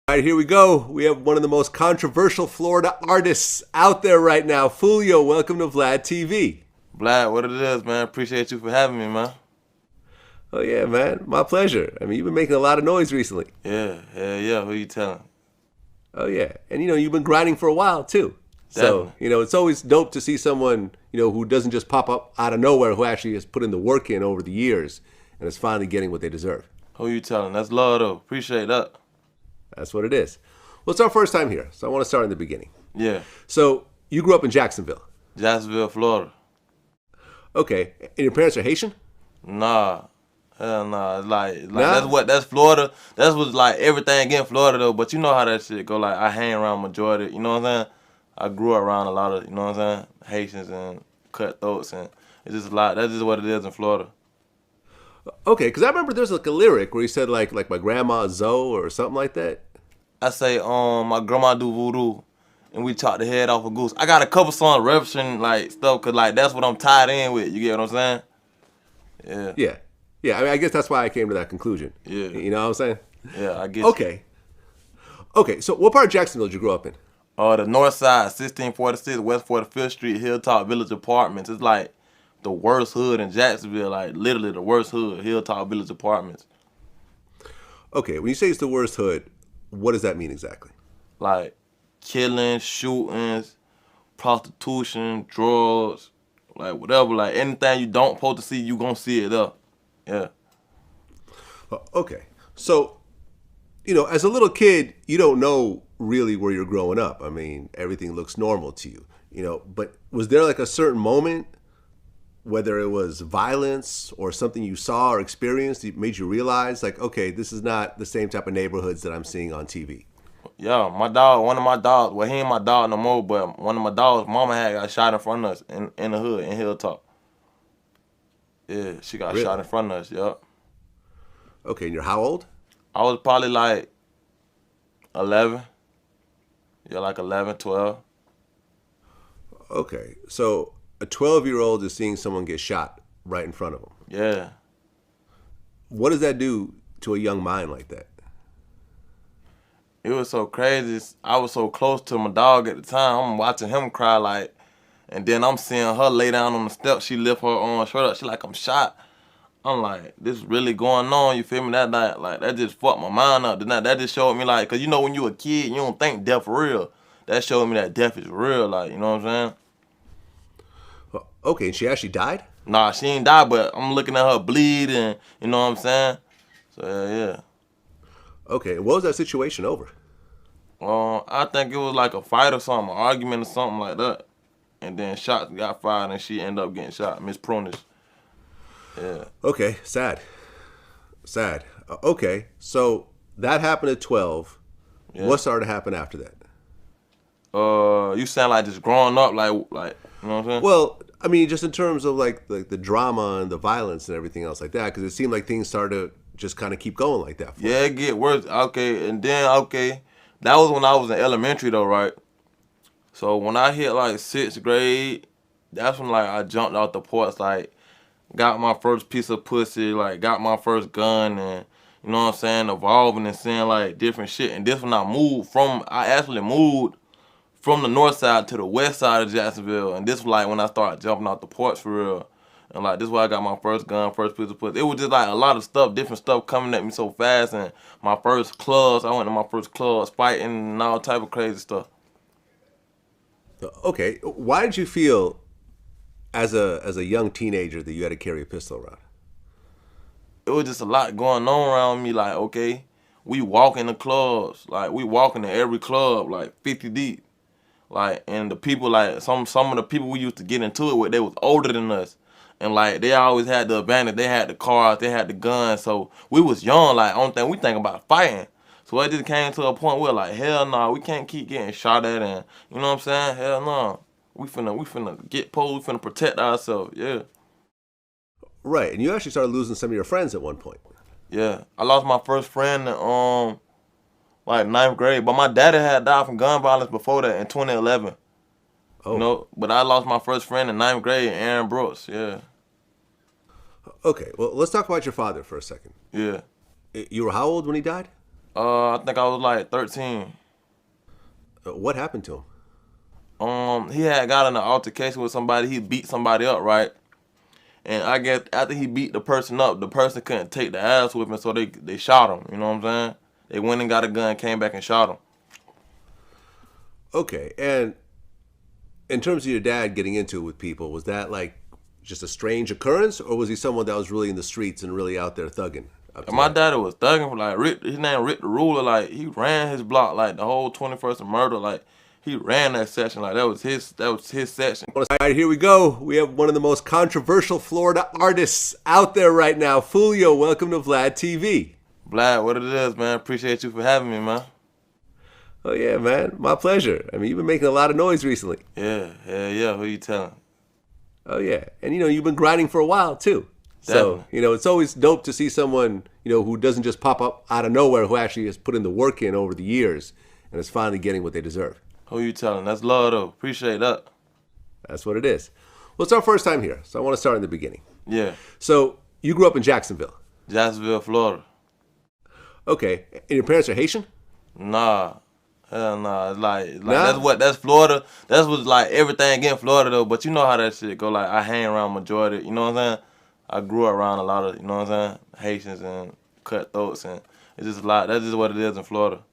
All right, here we go. We have one of the most controversial Florida artists out there right now. Foolio, welcome to Vlad TV. Vlad, what it is, man. Appreciate you for having me, man. Oh yeah, man, my pleasure. I mean, you've been making a lot of noise recently. Yeah. Who you telling? Oh yeah, and you've been grinding for a while too. So, Definitely. it's always dope to see someone, who doesn't just pop up out of nowhere, who actually has put in the work in over the years and is finally getting what they deserve. Who you telling? That's love, though. Appreciate that. That's what it is. Well, it's our first time here, so I want to start in the beginning. Yeah. So, you grew up in Jacksonville. Jacksonville, Florida. Okay, and your parents are Haitian? Nah. Hell nah. It's like Nah? that's Florida. That's what's like everything in Florida, though. But you know how that shit go. Like, I hang around majority, you know what I'm saying? I grew up around a lot of, you know what I'm saying? Haitians and cutthroats, and it's just a lot. That's just what it is in Florida. Okay, because I remember there's like a lyric where he said like my grandma Zoe or something like that. I say, my grandma do voodoo, and we chop the head off a goose. I got a couple songs referencing like stuff, cause like that's what I'm tied in with. You get what I'm saying? Yeah, Yeah, yeah. I mean, I guess that's why I came to that conclusion. yeah, You know what I'm saying? yeah. I get you. Okay, okay. So, what part of Jacksonville did you grow up in? The North Side, 1646 West 45th Street, Hilltop Village Apartments. It's like the worst hood in Jacksonville. Like literally the worst hood, Hilltop Village Apartments. Okay, when you say it's the worst hood, what does that mean exactly? Like killings, shootings, prostitution, drugs, like whatever. Like anything you don't supposed to see, you gonna see it up. Yeah. Okay, so as a little kid, you don't know really where you're growing up. I mean, everything looks normal to you, But was there like a certain moment, whether it was violence or something you saw or experienced, that made you realize, like, okay, this is not the same type of neighborhoods that I'm seeing on TV? Yeah, my dog, one of my dogs, well, he ain't my dog no more, but one of my dogs, mama had got shot in front of us in the hood, in Hilltop. Yeah, she got Really? shot in front of us, yup. Okay, and you're how old? I was probably like 11. Yeah, like 11, 12. Okay, so a 12-year-old is seeing someone get shot right in front of them. Yeah. What does that do to a young mind like that? It was so crazy. I was so close to my dog at the time. I'm watching him cry like, and then I'm seeing her lay down on the steps. She lift her arm straight up. She like, I'm shot. I'm like, this is really going on. You feel me? That night, like that just fucked my mind up. That just showed me like, cause when you a kid, you don't think death real. That showed me that death is real. Like, you know what I'm saying? Okay, and she actually died? Nah, she ain't died, but I'm looking at her bleed, and you know what I'm saying? So yeah. Okay, and what was that situation over? I think it was like a fight or something, an argument or something like that. And then shots got fired, and she ended up getting shot. Miss Prunish. Yeah. Okay, sad. Sad. Okay, so that happened at 12. Yeah. What started to happen after that? You sound like just growing up, like you know what I'm saying? Well, I mean, just in terms of like the drama and the violence and everything else like that, because it seemed like things started to just kind of keep going like that. Yeah, it get worse. Okay, and then that was when I was in elementary though, right? So when I hit like sixth grade, that's when like I jumped out the porch, like got my first piece of pussy, like got my first gun, and you know what I'm saying, evolving and seeing like different shit. And this when I actually moved from the north side to the west side of Jacksonville, and this was like when I started jumping out the porch for real. And like this is where I got my first gun, first piece of pussy. It was just like a lot of stuff, different stuff coming at me so fast. And my first clubs, I went to my first clubs fighting and all type of crazy stuff. Okay, why did you feel as a young teenager that you had to carry a pistol around? It was just a lot going on around me. Like, okay, we walk in the clubs, like we walking in every club, like 50 deep. Like, and the people, like some of the people we used to get into it with, they was older than us. And like they always had the advantage. They had the cars, they had the guns. So we was young. Like only thing we think about fighting. So it just came to a point where like hell no, we can't keep getting shot at, and you know what I'm saying? Hell no, we finna get posed. We finna protect ourselves. Yeah, Right, and you actually started losing some of your friends at one point. yeah. I lost my first friend in like ninth grade, but my daddy had died from gun violence before that in 2011. Oh, But I lost my first friend in ninth grade, Aaron Brooks. Yeah, okay. Well, let's talk about your father for a second. yeah. You were how old when he died? I think I was like 13. What happened to him? He had got in an altercation with somebody. He beat somebody up, right? And I guess after he beat the person up, the person couldn't take the ass whipping, so they shot him. You know what I'm saying? They went and got a gun, came back and shot him. Okay, and in terms of your dad getting into it with people, was that like just a strange occurrence, or was he someone that was really in the streets and really out there thugging up And to my that? daddy was thugging for like Rick. His name Rick the Ruler. Like he ran his block, like the whole 21st and Murder. Like he ran that section. Like that was his section. All right, here we go. We have one of the most controversial Florida artists out there right now. Foolio, welcome to Vlad TV. Vlad, what it is, man. Appreciate you for having me, man. Oh yeah, man, my pleasure. I mean, you've been making a lot of noise recently. Yeah, yeah. Who you telling? Oh yeah, and you've been grinding for a while too. So Definitely. it's always dope to see someone who doesn't just pop up out of nowhere, who actually has put in the work in over the years and is finally getting what they deserve. Who you telling? That's love though. Appreciate that. That's what it is. Well, it's our first time here, so I want to start in the beginning. Yeah. So you grew up in Jacksonville. Jacksonville, Florida. Okay, and your parents are Haitian? Nah. Hell nah. It's like Nah? that's Florida. That's what like everything in Florida though. But you know how that shit go. Like I hang around majority. You know what I'm saying? I grew up around a lot of, you know what I'm saying, Haitians and cutthroats, and it's just a lot. That's just what it is in Florida.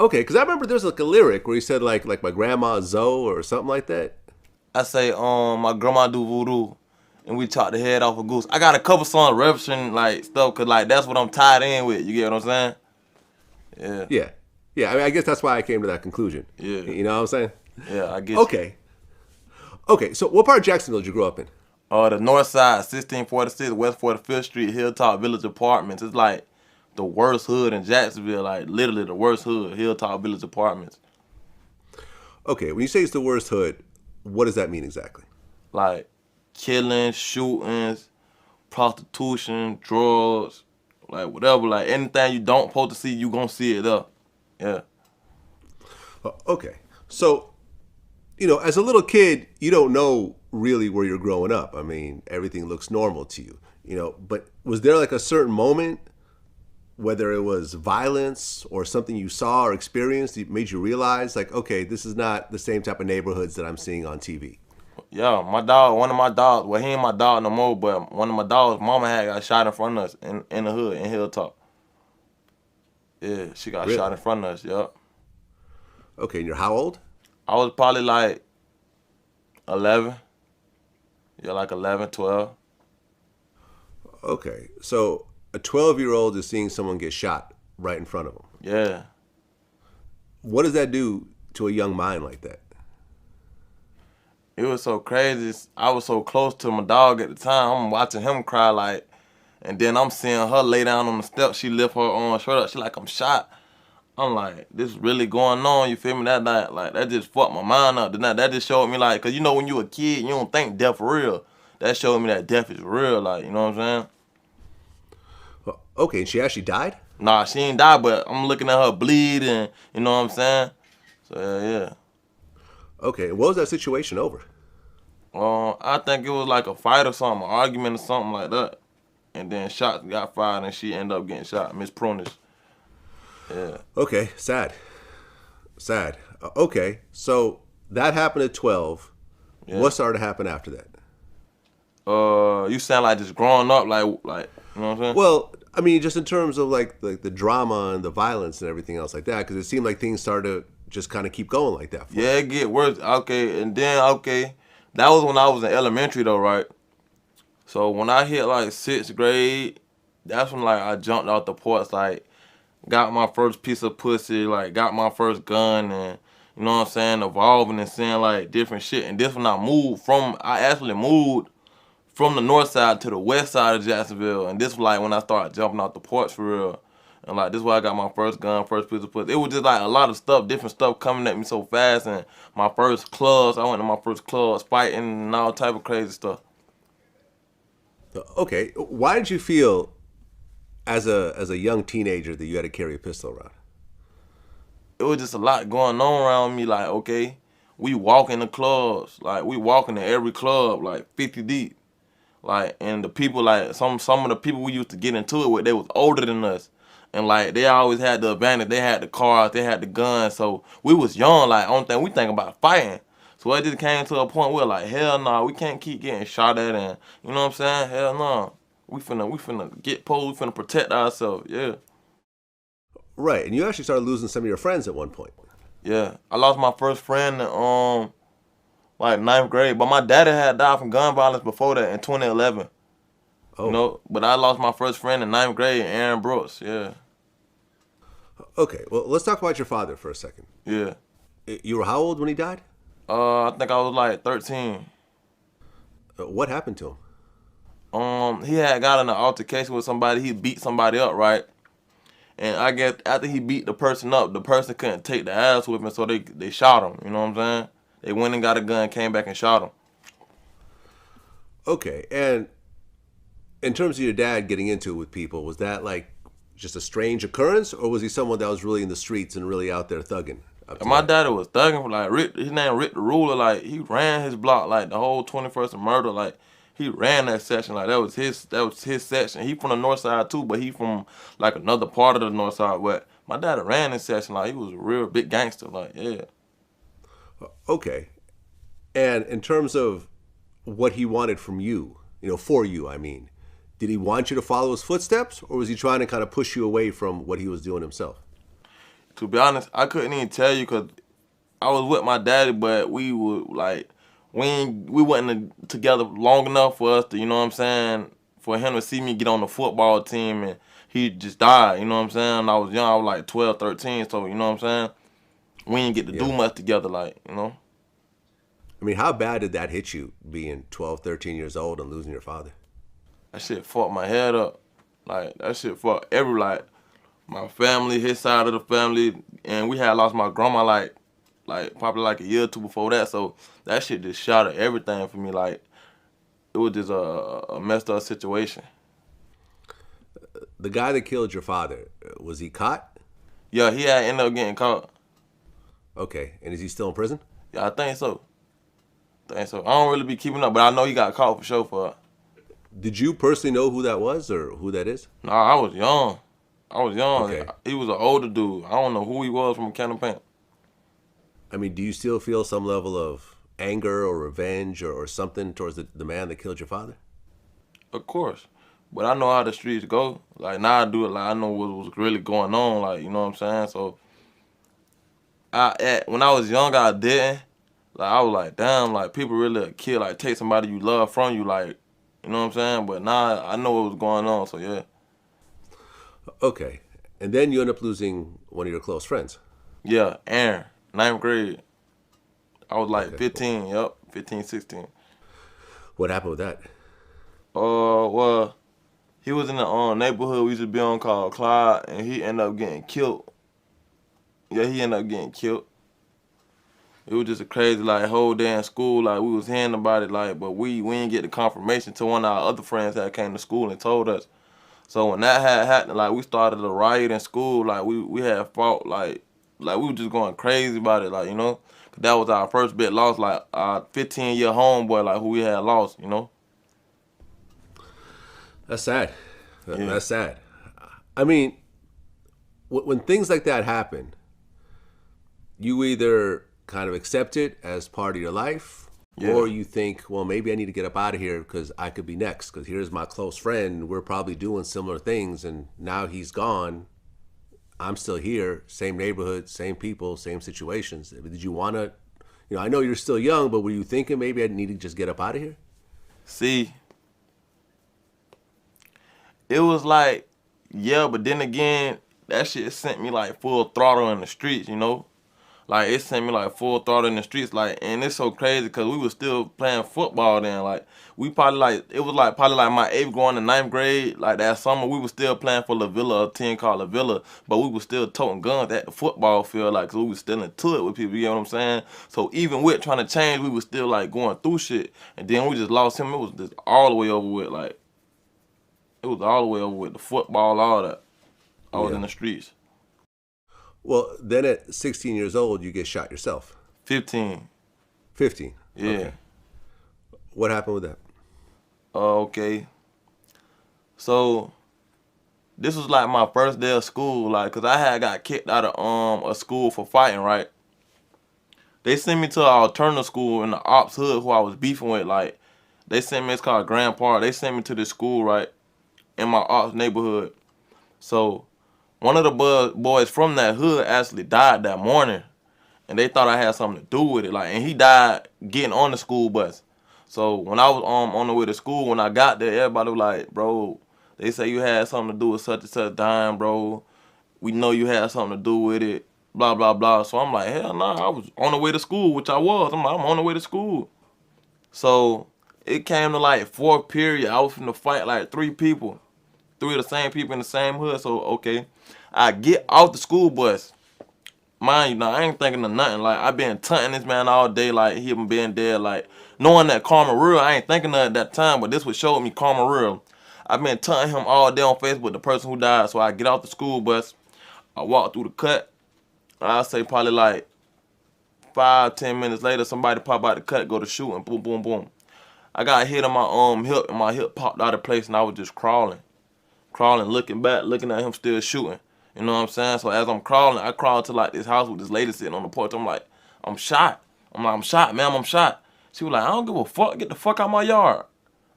Okay, because I remember there's like a lyric where he said like my grandma Zoe or something like that. I say, my grandma do voodoo, and we chop the head off a goose. I got a couple songs referencing like stuff, cause like that's what I'm tied in with. You get what I'm saying? Yeah, Yeah, yeah. I mean, I guess that's why I came to that conclusion. yeah, You know what I'm saying? yeah. I get you. Okay, okay. So what part of Jacksonville did you grow up in? The north side, 1646, West 45th Street, Hilltop Village Apartments. It's like the worst hood in Jacksonville, like literally the worst hood, Hilltop Village Apartments. Okay, when you say it's the worst hood, what does that mean exactly? Like killings, shootings, prostitution, drugs, like whatever, like anything you don't supposed to see, you gonna see it up. Yeah. Okay, so as a little kid, you don't know really where you're growing up. I mean, everything looks normal to you, But was there like a certain moment, whether it was violence or something you saw or experienced, that made you realize, like, okay, this is not the same type of neighborhoods that I'm seeing on TV? Yeah, my dog, one of my dogs, well, he ain't my dog no more, but one of my dogs, mama had got shot in front of us in the hood, in Hilltop. Yeah, she got Really? shot in front of us, yup. Okay, and you're how old? I was probably like 11. Yeah, like 11, 12. Okay, so a 12-year-old is seeing someone get shot right in front of them. Yeah. What does that do to a young mind like that? It was so crazy. I was so close to my dog at the time. I'm watching him cry like, and then I'm seeing her lay down on the steps. She lift her shirt up. She like, I'm shot. I'm like, this is really going on. You feel me? That night, like that just fucked my mind up. That just showed me like, cause when you a kid, you don't think death for real. That showed me that death is real. Like, you know what I'm saying? Okay, and she actually died? Nah, she ain't died, but I'm looking at her bleed, and you know what I'm saying? So yeah. Okay, what was that situation over? I think it was like a fight or something, an argument or something like that. And then shots got fired and she ended up getting shot. Miss Prunish. Yeah. Okay, sad. Sad. Okay, so that happened at 12. Yeah. What started to happen after that? You sound like just growing up, like you know what I'm saying? Well, I mean, just in terms of like the drama and the violence and everything else like that, because it seemed like things started to just kind of keep going like that. Yeah, it get worse. Okay, and then that was when I was in elementary though, right? So when I hit like 6th grade, that's when like I jumped out the porch, like got my first piece of pussy, like got my first gun, and you know what I'm saying, evolving and seeing like different shit. And this when I actually moved from the north side to the west side of Jacksonville, and this was like when I started jumping out the porch for real. And like this is where I got my first gun, first piece of pussy. It was just like a lot of stuff, different stuff coming at me so fast. And my first clubs, I went to my first clubs fighting and all type of crazy stuff. Okay, why did you feel as a young teenager that you had to carry a pistol around? It was just a lot going on around me. Like, okay, we walk in the clubs, like we walking to every club, like 50 deep. Like, and the people, like some of the people we used to get into it with, they was older than us. And like they always had the advantage. They had the cars, they had the guns. So we was young. Like only thing we think about fighting. So it just came to a point where like hell no, we can't keep getting shot at and you know what I'm saying? Hell no. We finna get pulled. We finna protect ourselves. Yeah, Right, and you actually started losing some of your friends at one point. yeah. I lost my first friend in like ninth grade, but my daddy had died from gun violence before that in 2011. You Oh, know, but I lost my first friend in ninth grade, Aaron Brooks. Yeah, okay. Well, let's talk about your father for a second. yeah. You were how old when he died? I think I was like 13. What happened to him? He had got in an altercation with somebody. He beat somebody up, right? And I guess after he beat the person up, the person couldn't take the ass whipping, so they shot him. You know what I'm saying? They went and got a gun, came back and shot him. Okay, and in terms of your dad getting into it with people, was that like just a strange occurrence, or was he someone that was really in the streets and really out there thugging up And to my that? daddy was thugging for like Rick. His name Rick the Ruler. Like he ran his block, like the whole 21st and murder. Like he ran that section. Like that was his section. He from the north side too, but he from like another part of the north side. But my daddy ran this section. Like he was a real big gangster. Like yeah. Okay, and in terms of what he wanted from you, for you, I mean, did he want you to follow his footsteps, or was he trying to kind of push you away from what he was doing himself? To be honest, I couldn't even tell you because I was with my daddy, but we were like, we wasn't together long enough for us to, you know what I'm saying, for him to see me get on the football team and he just died, you know what I'm saying? I was young, I was like 12, 13, so you know what I'm saying? We didn't get to Yeah. do much together, like, you know? I mean, how bad did that hit you being 12, 13 years old and losing your father? That shit fucked my head up. Like, that shit fucked like, my family, his side of the family, and we had lost my grandma like probably like a year or two before that. So that shit just shattered everything for me. Like it was just a messed up situation. The guy that killed your father, was he caught? Yeah, he had ended up getting caught. Okay, and is he still in prison? Yeah, I think so. I don't really be keeping up, but I know he got caught for sure for it. Did you personally know who that was or who that is? Nah, I was young. I was young. Okay. He was an older dude. I don't know who he was from a can of paint. I mean, do you still feel some level of anger or revenge or something towards the man that killed your father? Of course. But I know how the streets go. Like now I do it like I know what was really going on, like, you know what I'm saying? So when I was young I didn't. Like I was like, damn, like people really kill, like take somebody you love from you, like, you know what I'm saying? But now I know what was going on, so yeah. Okay, and then you end up losing one of your close friends. Yeah, Aaron, ninth grade. I was like Okay, 15, yep, 15, 16. what happened with that? Well, he was in the neighborhood we used to be on called Clyde, and he ended up getting killed. Yeah, he ended up getting killed. It was just a crazy like whole day in school. Like we was hearing about it, like, but we didn't get the confirmation till one of our other friends that came to school and told us. So when that had happened, like we started a riot in school. Like we had fought, like we were just going crazy about it, like you know. 'Cause that was our first bit lost, like our 15-year homeboy, like who we had lost, you know. That's sad. Yeah. That's sad. I mean, when things like that happen, you either kind of accept it as part of your life, Yeah. or you think, well, maybe I need to get up out of here because I could be next. Because here's my close friend. We're probably doing similar things, and now he's gone. I'm still here, same neighborhood, same people, same situations. Did you want to, I know you're still young, but were you thinking maybe I need to just get up out of here? See, it was like, yeah, but then again, that shit sent me like full throttle in the streets, you know. Like it sent me like full throttle in the streets, like, and it's so crazy because we was still playing football then. Like we probably like it was like probably like my eighth going to ninth grade. Like that summer, we was still playing for La Villa, a team called La Villa, but we was still toting guns at the football field, like 'cause we was still into it with people. You know what I'm saying? So even with trying to change, we was still like going through shit. And then we just lost him. It was just all the way over with. Like it was all the way over with the football, all that. I was in Yeah. the streets. Well, then at 16 years old, you get shot yourself. 15. 15. Yeah. Okay. What happened with that? Okay. So this was like my first day of school, like, cause I had got kicked out of a school for fighting, right? They sent me to an alternative school in the ops hood who I was beefing with, like, they sent me, it's called Grand Park. They sent me to this school, right, in my ops neighborhood. So one of the boys from that hood actually died that morning, and they thought I had something to do with it. Like, and he died getting on the school bus. So when I was on the way to school, when I got there, everybody was like, "Bro, they say you had something to do with such and such dying, bro. We know you had something to do with it." Blah blah blah. So I'm like, hell nah, I was on the way to school, which I was. I'm like, I'm on the way to school. So it came to like fourth period. I was finna fight like three people, three of the same people in the same hood. So okay, I get off the school bus. Mind you, now I ain't thinking of nothing. Like, I been taunting this man all day, like he been being dead. Like, knowing that karma real, I ain't thinking of it at that time, but this would show me karma real. I been taunting him all day on Facebook, the person who died. So I get off the school bus, I walk through the cut. I say probably like 5, 10 minutes later, somebody pop out the cut, go to shooting, boom, boom, boom. I got hit on my hip, and my hip popped out of place, and I was just crawling, looking back, looking at him still shooting. You know what I'm saying? So as I'm crawling, I crawled to like this house with this lady sitting on the porch. I'm like, I'm shot. I'm like, I'm shot, ma'am, I'm shot. She was like, I don't give a fuck. Get the fuck out my yard.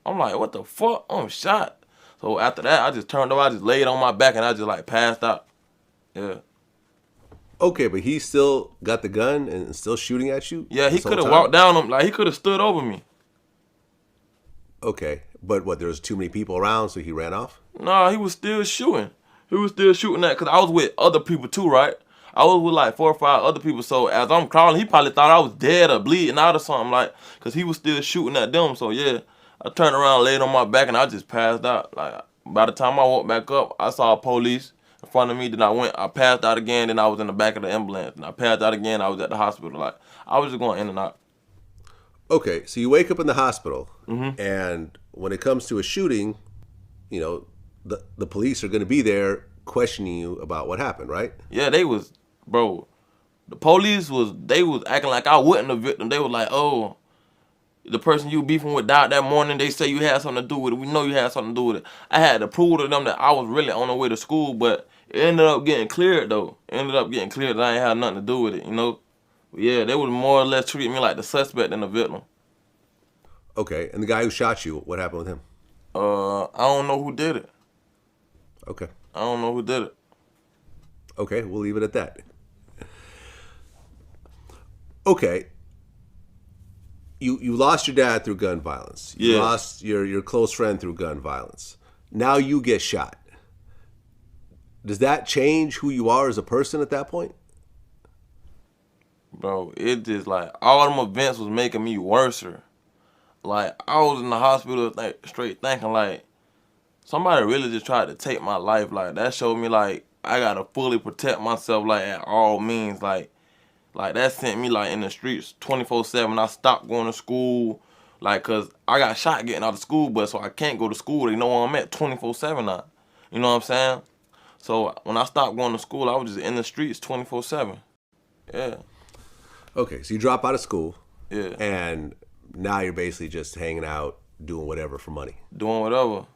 I'm like, what the fuck? I'm shot. So after that, I just turned over. I just laid on my back and I just like passed out. Yeah. Okay, but he still got the gun and still shooting at you? Yeah, he this whole could have time? walked down him. Like, he could have stood over me. Okay, but what, there was too many people around, so he ran off? Nah, he was still shooting. He was still shooting that because I was with other people too, right? I was with like 4 or 5 other people. So as I'm crawling, he probably thought I was dead or bleeding out or something, like, because he was still shooting at them. So yeah, I turned around, laid on my back, and I just passed out. Like, by the time I woke back up, I saw police in front of me. Then I passed out again. Then I was in the back of the ambulance. And I passed out again. I was at the hospital. Like, I was just going in and out. Okay, so you wake up in the hospital, Mm-hmm. and when it comes to a shooting, you know, the police are going to be there questioning you about what happened, right? Yeah, they was, bro. The police they was acting like I wasn't a victim. They was like, oh, the person you beefing with died that morning. They say you had something to do with it. We know you had something to do with it. I had to prove to them that I was really on the way to school, but it ended up getting cleared though. It ended up getting cleared that I ain't had nothing to do with it, you know? Yeah, they would more or less treat me like the suspect than the victim. Okay, and the guy who shot you, what happened with him? I don't know who did it. Okay. I don't know who did it. Okay, we'll leave it at that. Okay. You lost your dad through gun violence. You Yeah. lost your close friend through gun violence. Now you get shot. Does that change who you are as a person at that point? Bro, it just like all them events was making me worser. Like, I was in the hospital straight thinking like somebody really just tried to take my life. Like, that showed me like I gotta fully protect myself like at all means. Like that sent me like in the streets 24/7. I stopped going to school, like, cause I got shot getting out of school bus, so I can't go to school. They know where I'm at 24/7 now. You know what I'm saying? So when I stopped going to school, I was just in the streets 24/7. Yeah, Okay, so you drop out of school, yeah, and now you're basically just hanging out, doing whatever for money. doing whatever.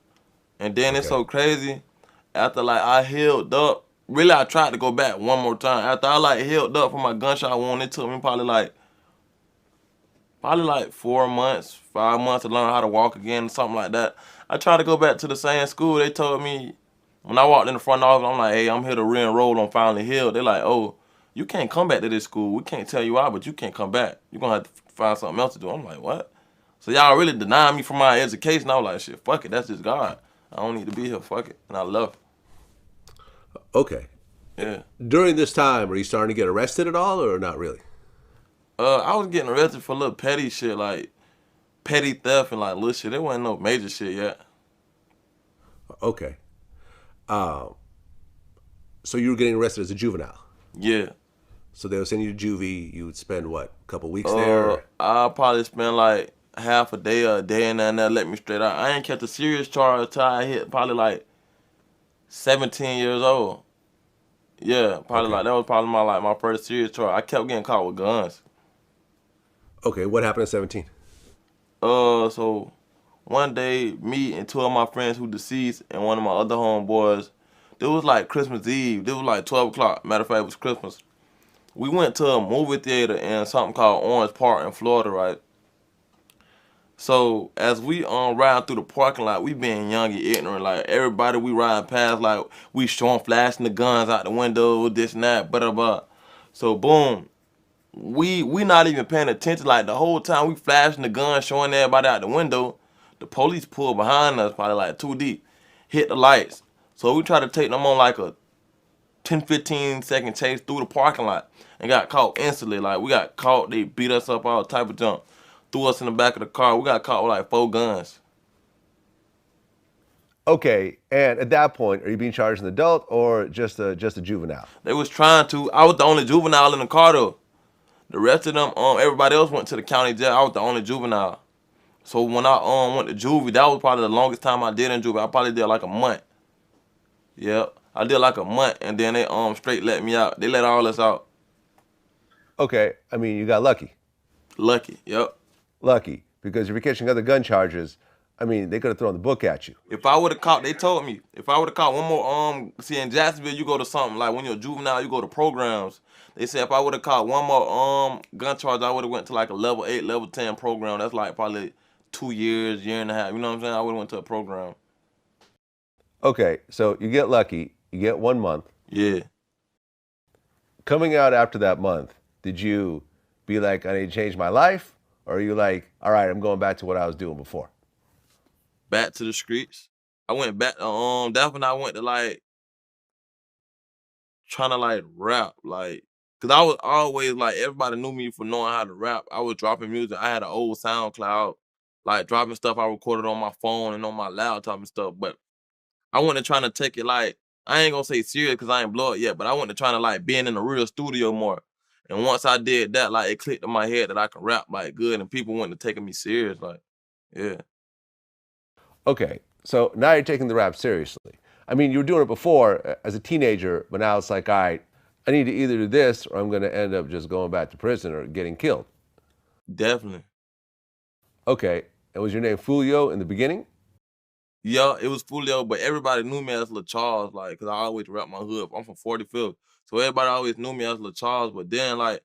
And then it's Okay. so crazy. After like I healed up, really I tried to go back one more time. After I like healed up from my gunshot wound, it took me probably like 4 months, 5 months to learn how to walk again or something like that. I tried to go back to the same school. They told me when I walked in the front office, I'm like, hey, I'm here to re-enroll. I'm finally healed. They're like, oh, you can't come back to this school. We can't tell you why, but you can't come back. You're gonna have to find something else to do. I'm like, what? So y'all really denied me from my education. I was like, shit, fuck it. That's just God. I don't need to be here. Fuck it. And I left. Okay. Yeah. During this time, are you starting to get arrested at all, or not really? I was getting arrested for little petty shit, like petty theft and like little shit. There wasn't no major shit yet. Okay. So you were getting arrested as a juvenile. Yeah. So they would send you to juvie. You would spend what, a couple weeks there? I'll probably spend like half a day or a day and then they'll let me straight out. I ain't kept a serious charge until I hit probably like 17 years old. Yeah, probably Okay. like that was probably my first serious charge. I kept getting caught with guns. Okay, what happened at 17? So one day, me and two of my friends who deceased and one of my other homeboys, It was like Christmas Eve. It was like 12 o'clock. Matter of fact, it was Christmas. We went to a movie theater in something called Orange Park in Florida, right? So as we riding through the parking lot, we being young and ignorant. Like everybody we ride past, like we showing flashing the guns out the window, this and that, blah blah blah. So boom, we not even paying attention. Like the whole time we flashing the gun, showing everybody out the window. The police pulled behind us, probably like too deep, hit the lights. So we tried to take them on like a 10, 15 second chase through the parking lot and got caught instantly. Like we got caught, they beat us up all type of junk, threw us in the back of the car. We got caught with like 4 guns. Okay, and at that point, are you being charged as an adult or just a juvenile? They was trying to. I was the only juvenile in the car though. The rest of them, everybody else went to the county jail. I was the only juvenile. So when I went to juvie, that was probably the longest time I did in juvie. I probably did like a month. Yep, I did like a month, and then they straight let me out. They let all us out. Okay, I mean, you got lucky. Lucky. Yep. Lucky, because if you're catching other gun charges, I mean, they could have thrown the book at you. If I would have caught, they told me, if I would have caught one more, see in Jacksonville, you go to something like when you're a juvenile, you go to programs. They said if I would have caught one more gun charge, I would have went to like a level 8, level 10 program. That's like probably 2 years, year and a half. You know what I'm saying? I would have went to a program. Okay, so you get lucky, you get 1 month. Yeah. Coming out after that month, did you be like, I need to change my life? Or are you like, all right, I'm going back to what I was doing before? Back to the streets. I went back. That's when I went to like trying to like rap, like, cause I was always like everybody knew me for knowing how to rap. I was dropping music. I had an old SoundCloud, like dropping stuff I recorded on my phone and on my laptop and stuff. But I wasn't trying to take it like I ain't gonna say serious because I ain't blow it yet. But I wasn't trying to like being in the real studio more. And once I did that, like it clicked in my head that I can rap like good, and people went to taking me serious. Like, yeah, Okay, so now you're taking the rap seriously. I mean, you were doing it before as a teenager, but now it's like, all right, I need to either do this or I'm going to end up just going back to prison or getting killed. definitely. Okay, and was your name Foolio in the beginning? Yeah, it was Foolio, but everybody knew me as Lil Charles, like, cause I always rep my hood. I'm from 45th, so everybody always knew me as Lil Charles. But then, like,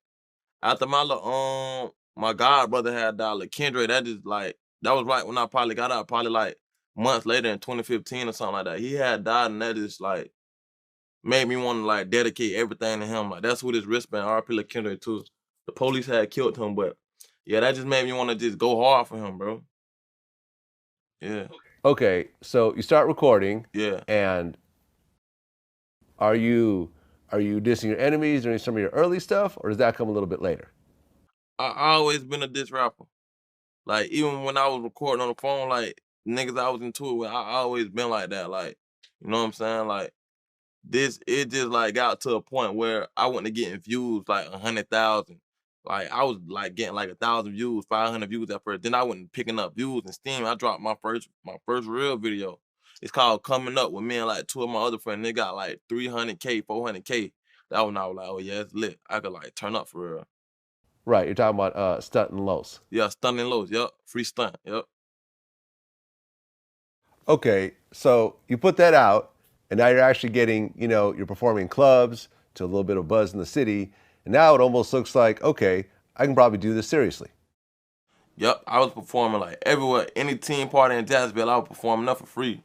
after my god brother had died, like Kendrick, that just like that was right when I probably got out, probably like months later in 2015 or something like that. He had died, and that just like made me want to like dedicate everything to him. Like that's who this wristband, R.P. Lil Kendrick too. The police had killed him, but yeah, that just made me want to just go hard for him, bro. Yeah, Okay, so you start recording, yeah. and are you are you dissing your enemies during some of your early stuff, or does that come a little bit later? I always been a diss rapper. Like even when I was recording on the phone, like niggas I was into it with, I always been like that. Like, you know what I'm saying? Like this, it just like got to a point where I wasn't getting views like 100,000. Like I was like getting like 1,000 views, 500 views at first. Then I wasn't picking up views and steam. I dropped my first real video. It's called Coming Up with me and like two of my other friends. They got like 300K, 400K. That one I was like, oh yeah, it's lit. I could like turn up for real. Right, you're talking about Stunt and Los. Yeah, stunning lows. Yep, free stunt. Yep. Okay, so you put that out, and now you're actually getting, you're performing in clubs to a little bit of buzz in the city, and now it almost looks like, okay, I can probably do this seriously. Yep, I was performing like everywhere. Any team party in Jacksonville, I was performing up for free.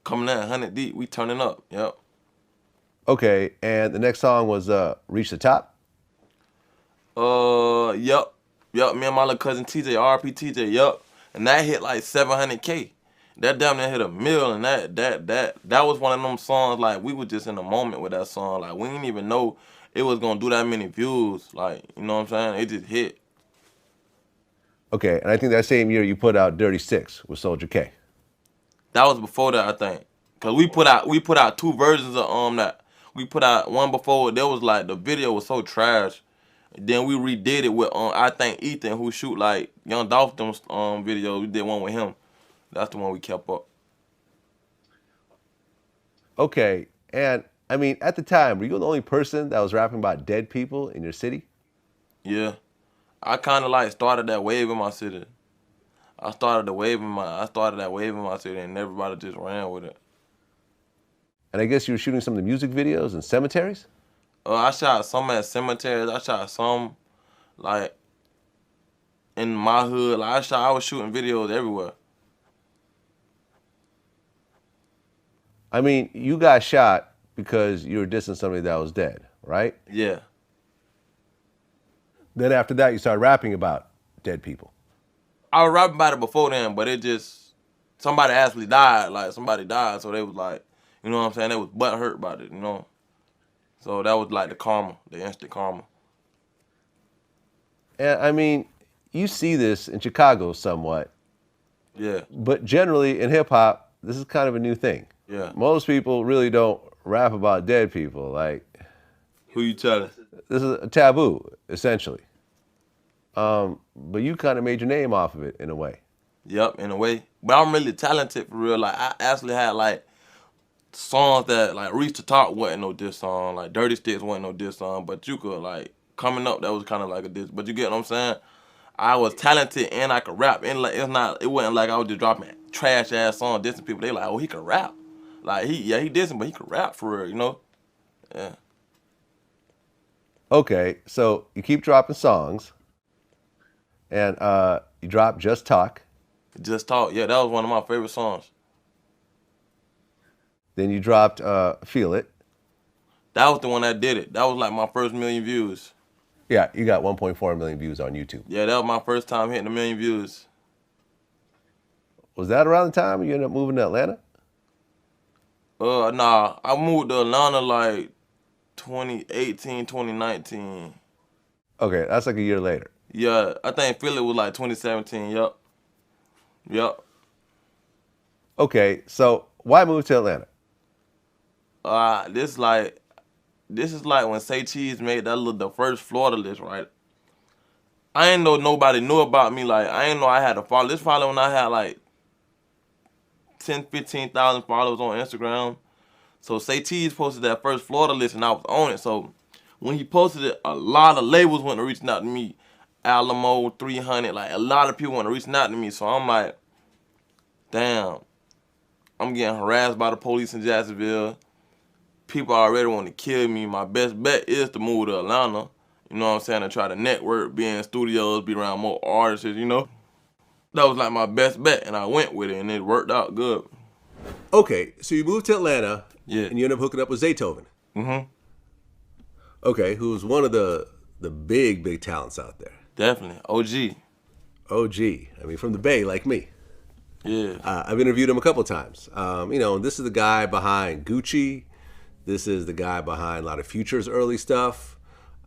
Coming in 100 deep, we turning up. Yep. Okay, and the next song was Reach the Top. Yep. Yep, me and my little cousin TJ, RP TJ, yep. And that hit like 700K. That damn near hit a mill, and that was one of them songs, like, we were just in the moment with that song. Like, we didn't even know it was gonna do that many views. Like, you know what I'm saying? It just hit. Okay, and I think that same year you put out Dirty Six with Soldier K. That was before that, I think. Cause we put out two versions of that. We put out one before. There was like the video was so trash. Then we redid it with I think Ethan, who shoot like Young Dolphin's video. We did one with him. That's the one we kept up. Okay, and I mean, at the time, were you the only person that was rapping about dead people in your city? Yeah, I kind of like started that wave in my city. I started that wave in my city, and everybody just ran with it. And I guess you were shooting some of the music videos in cemeteries? I shot some at cemeteries. I shot some like in my hood. Like I was shooting videos everywhere. I mean, you got shot because you were dissing somebody that was dead, right? Yeah. Then after that, you started rapping about dead people. I was rapping about it before then, but it just somebody actually died. Like somebody died, so they was like, you know what I'm saying? They was butt hurt about it, you know. So that was like the karma, the instant karma. And I mean, you see this in Chicago somewhat, Yeah. but generally in hip hop, this is kind of a new thing. Yeah. Most people really don't rap about dead people. Like, Who you telling? this is a taboo, essentially. But you kind of made your name off of it in a way. Yep, in a way. But I'm really talented for real. Like I actually had like songs that like Reach the Top wasn't no diss song. Like Dirty Sticks wasn't no diss song. But you could like coming up that was kind of like a diss. But you get what I'm saying? I was talented and I could rap. And like it wasn't like I was just dropping trash ass songs dissing people. They like, oh, he could rap. Like he dissing, but he could rap for real, you know? Yeah. Okay, so you keep dropping songs, and you dropped Just Talk. Just Talk. Yeah, that was one of my favorite songs. Then you dropped Feel It. That was the one that did it. That was like my first million views. Yeah, you got 1.4 million views on YouTube. Yeah, that was my first time hitting a million views. Was that around the time you ended up moving to Atlanta? Nah, I moved to Atlanta like 2018, 2019. Okay, that's like a year later. Yeah, I think Philly was like 2017. Yup. Yup. Okay, so why move to Atlanta? This is like when Say Cheese made the first Florida list, right? I ain't know nobody knew about me. Like I ain't know I had a follow. This follow when I had like 10, 15,000 followers on Instagram. So Say Cheese posted that first Florida list and I was on it. So when he posted it, a lot of labels went reaching out to me. Alamo, 300, like a lot of people went reaching out to me. So I'm like, damn, I'm getting harassed by the police in Jacksonville. People already want to kill me. My best bet is to move to Atlanta. You know what I'm saying? And try to network, be in studios, be around more artists, you know? That was like my best bet, and I went with it, and it worked out good. Okay, so you moved to Atlanta, Yeah. and you ended up hooking up with Zaytoven. Mm-hmm. Okay, who's one of the big talents out there. Definitely. OG. OG. I mean, from the Bay, like me. Yeah. I've interviewed him a couple times. You know, this is the guy behind Gucci. This is the guy behind a lot of Future's early stuff.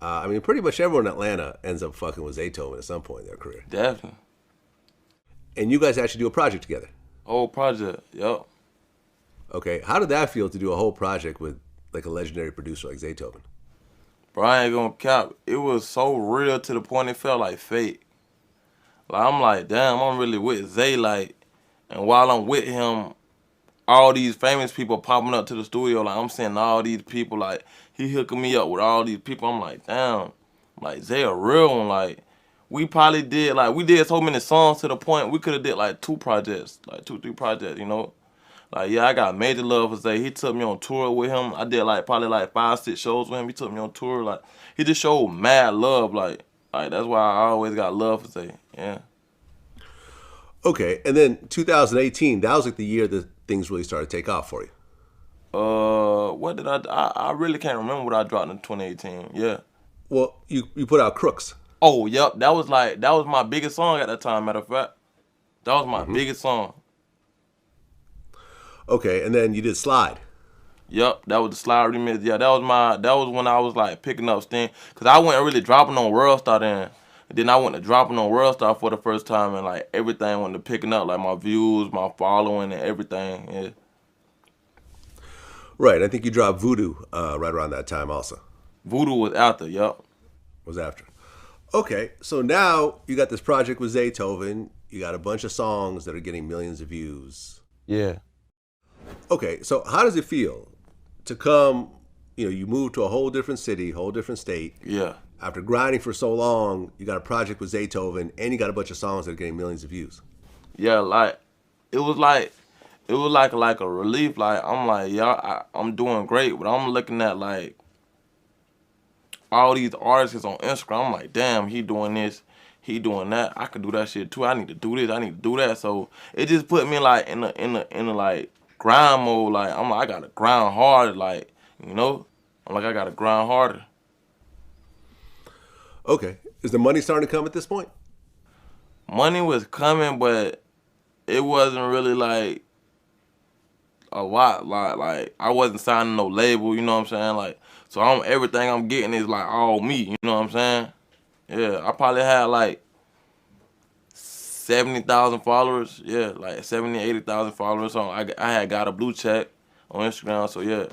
I mean, pretty much everyone in Atlanta ends up fucking with Zaytoven at some point in their career. Definitely. And you guys actually do a project together. Whole project. Yup. Okay, how did that feel to do a whole project with like a legendary producer like Zaytoven? Bro, I ain't gonna cap. It was so real to the point it felt like fake. Like, I'm like, damn, I'm really with Zay, like, and while I'm with him, all these famous people popping up to the studio, like, I'm seeing all these people, like, he hooking me up with all these people. I'm like, damn, like, Zay a real one, like, we probably did, like, we did so many songs to the point we could have did, like, 2 projects, like, 2, 3 projects, you know? Like, yeah, I got major love for Zay. He took me on tour with him. I did, like, probably, like, 5, 6 shows with him. He took me on tour, like, he just showed mad love, like, that's why I always got love for Zay, yeah. Okay, and then 2018, that was like the year that things really started to take off for you. What did I really can't remember what I dropped in 2018, yeah. Well, you put out Crooks. Oh, yep, that was my biggest song at that time, matter of fact. That was my biggest song. Okay, and then you did Slide. Yep, that was the Slide remix. Yeah, that was when I was like picking up steam. Cause I wasn't really dropping on World Star then. And then I went to dropping on World Star for the first time and like everything went to picking up, like my views, my following and everything. Yeah. Right, I think you dropped Voodoo right around that time also. Voodoo was after, yep. Was after. Okay, so now you got this project with Zaytoven. You got a bunch of songs that are getting millions of views. Yeah. Okay, so how does it feel to come, you moved to a whole different city, whole different state. Yeah. After grinding for so long, you got a project with Zaytoven, and you got a bunch of songs that are getting millions of views. Yeah, like, it was like, it was like a relief. Like I'm like, yeah, I'm doing great, but I'm looking at like all these artists on Instagram. I'm like, damn, he doing this, he doing that. I could do that shit too. I need to do this. I need to do that. So it just put me like in a like grind mode. Like I'm like, I gotta grind hard. Like you know, I'm like I gotta grind harder. Okay. Is the money starting to come at this point? Money was coming, but it wasn't really like a lot. Like I wasn't signing no label. You know what I'm saying? Like so, everything I'm getting is like all me. You know what I'm saying? Yeah, I probably had like 70,000 followers. Yeah, like 70, 80,000 followers. So I had got a blue check on Instagram. So yeah.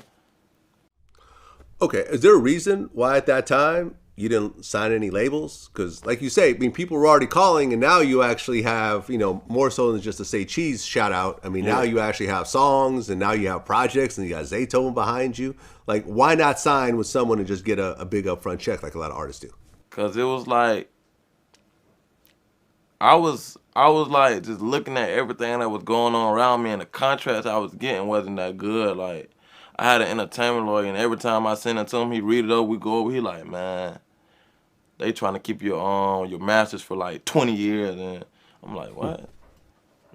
Okay. Is there a reason why at that time you didn't sign any labels? Because, like you say, I mean, people were already calling, and now you actually have, more so than just a Say Cheese shout out. I mean, now Yeah. you actually have songs, and now you have projects, and you got Zaytoven behind you. Like, why not sign with someone and just get a big upfront check like a lot of artists do? Cause it was like I was like just looking at everything that was going on around me, and the contracts I was getting wasn't that good. Like I had an entertainment lawyer, and every time I send it to him, he read it over. We go over. He like, man, they trying to keep your masters for like 20 years, and I'm like, what?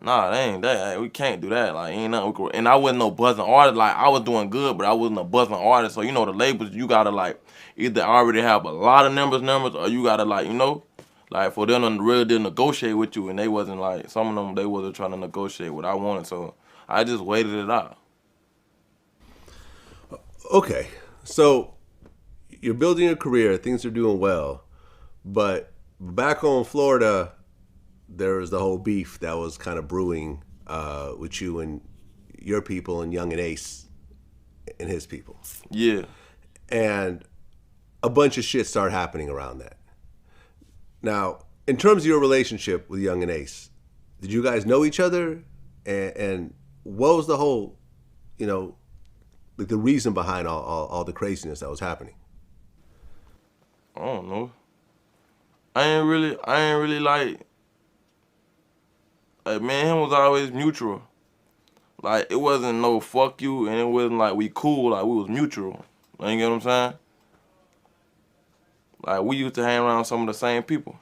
Nah, they ain't that. We can't do that. Like, ain't nothing. And I wasn't no buzzing artist. Like, I was doing good, but I wasn't a buzzing artist. So the labels, you gotta like either already have a lot of numbers, or you gotta like like for them to really negotiate with you. And they wasn't like some of them. They wasn't trying to negotiate what I wanted. So I just waited it out. Okay. So you're building a career, things are doing well, but back home in Florida, there was the whole beef that was kind of brewing with you and your people and Young and Ace and his people. Yeah. And a bunch of shit started happening around that. Now, in terms of your relationship with Young and Ace, did you guys know each other? And what was the whole, like the reason behind all the craziness that was happening? I don't know. I ain't really like me and him was always mutual. Like it wasn't no fuck you, and it wasn't like we cool. Like we was mutual. You get what I'm saying? Like we used to hang around some of the same people.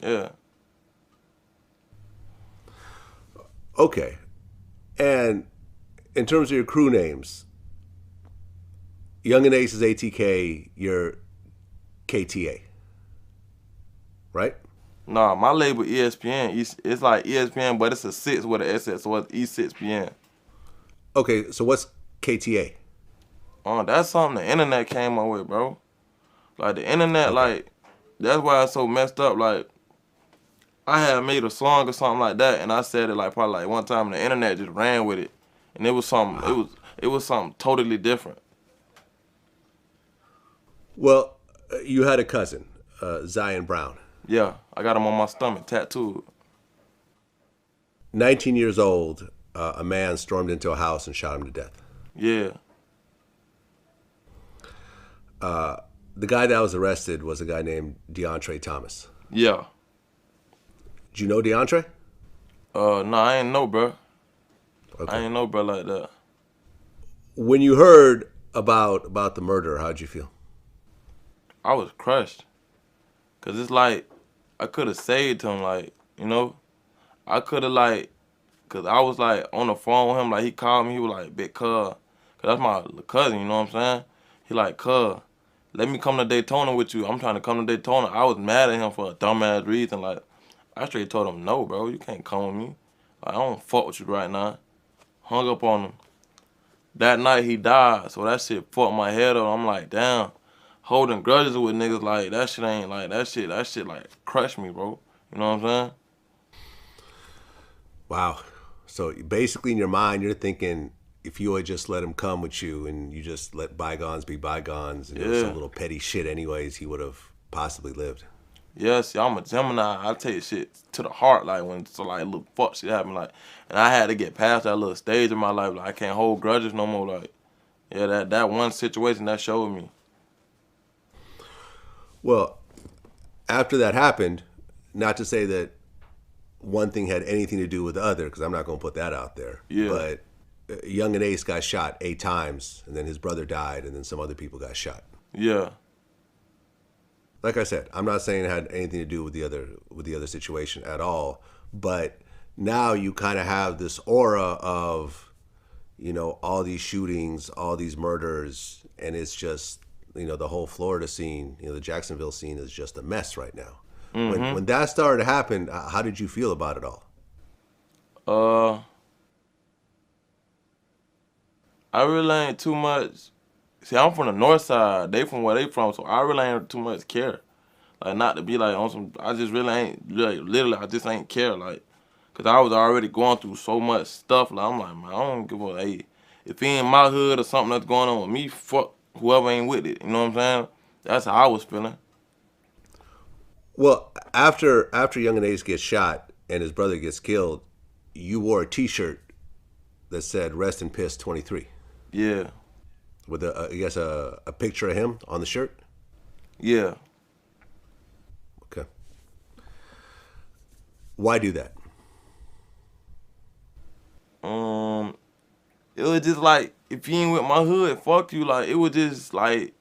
Yeah. Okay. And in terms of your crew names, Young and Ace is ATK, you're KTA, right? Nah, my label ESPN. It's like ESPN, but it's a six with an SS, so it's E6PN. Okay, so what's KTA? Oh, that's something the internet came up with, bro. Like the internet, Okay. like that's why it's so messed up. Like I had made a song or something like that, and I said it like probably like one time, and the internet just ran with it, and it was something. It was something totally different. Well, you had a cousin, Zion Brown. Yeah, I got him on my stomach tattooed. 19 years old, a man stormed into a house and shot him to death. Yeah. The guy that was arrested was a guy named DeAndre Thomas. Yeah. Did you know DeAndre? No, I ain't know, bro. I Okay. ain't know, bro, like that. When you heard about the murder, how'd you feel? I was crushed. Cause it's like I could have saved him, like, I could have like, cause I was like on the phone with him, like he called me, he was like, big cuz, cause that's my cousin, you know what I'm saying? He like, cuz, let me come to Daytona with you. I'm trying to come to Daytona. I was mad at him for a dumbass reason, like, I straight told him, no, bro, you can't come with me. Like, I don't fuck with you right now. Hung up on him. That night he died, so that shit fucked my head up. I'm like, damn, holding grudges with niggas like that shit ain't like that shit like crushed me, bro. You know what I'm saying? Wow. So basically, in your mind, you're thinking if you had just let him come with you and you just let bygones be bygones and it was some Yeah. little petty shit anyways, he would have possibly lived. Yeah, see, I'm a Gemini. I take shit to the heart, like when so like little fuck shit happen, like, and I had to get past that little stage in my life. Like I can't hold grudges no more. Like, yeah, that one situation that showed me. Well, after that happened, not to say that one thing had anything to do with the other, because I'm not going to put that out there. Yeah. But Young and Ace got shot 8 times, and then his brother died, and then some other people got shot. Yeah. Like I said, I'm not saying it had anything to do with the other situation at all. But now you kind of have this aura of, all these shootings, all these murders, and it's just, the whole Florida scene, the Jacksonville scene is just a mess right now. Mm-hmm. When that started to happen, how did you feel about it all? I really ain't too much. See, I'm from the north side. They from where they from, so I really ain't too much care. Like, not to be like on some. I just really ain't literally. I just ain't care. Like, cause I was already going through so much stuff. Like, I'm like, man, I don't give a. Hey, if he in my hood or something that's going on with me, fuck whoever ain't with it. You know what I'm saying? That's how I was feeling. Well, after Young and Ace gets shot and his brother gets killed, you wore a T-shirt that said "Rest in Piss 23." Yeah. With I guess a picture of him on the shirt. Yeah. Okay. Why do that? It was just like, if you ain't with my hood, fuck you. Like, it was just like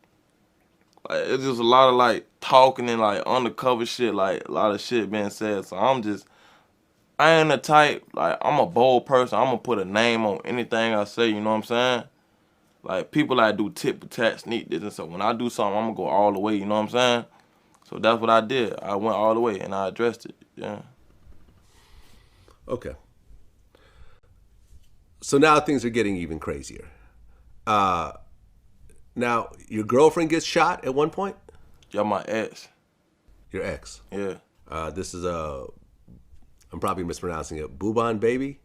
it was just a lot of like talking and like undercover shit, like a lot of shit being said. So I ain't the type, like, I'm a bold person. I'm gonna put a name on anything I say, you know what I'm saying? Like, people that do tit for tat, sneak this and so when I do something, I'm gonna go all the way, you know what I'm saying? So that's what I did. I went all the way and I addressed it. Yeah. Okay. So now things are getting even crazier. Now, your girlfriend gets shot at one point? Yeah, my ex. Your ex? Yeah. This is I'm probably mispronouncing it, Bouban Baby?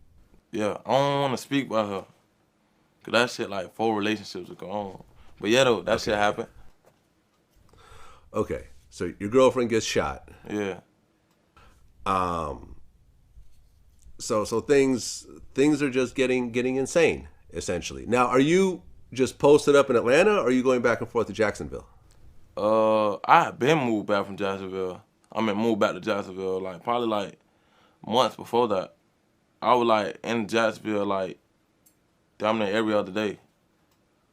Yeah. I don't want to speak about her. Because that shit, like, 4 relationships ago on. But yeah, though, that shit happened. Okay. So your girlfriend gets shot. Yeah. So things are just getting insane, essentially. Now, are you just posted up in Atlanta, or are you going back and forth to Jacksonville? I had been moved back from Jacksonville. Moved back to Jacksonville, like, probably, like, months before that. I was, like, in Jacksonville, like, damn near every other day,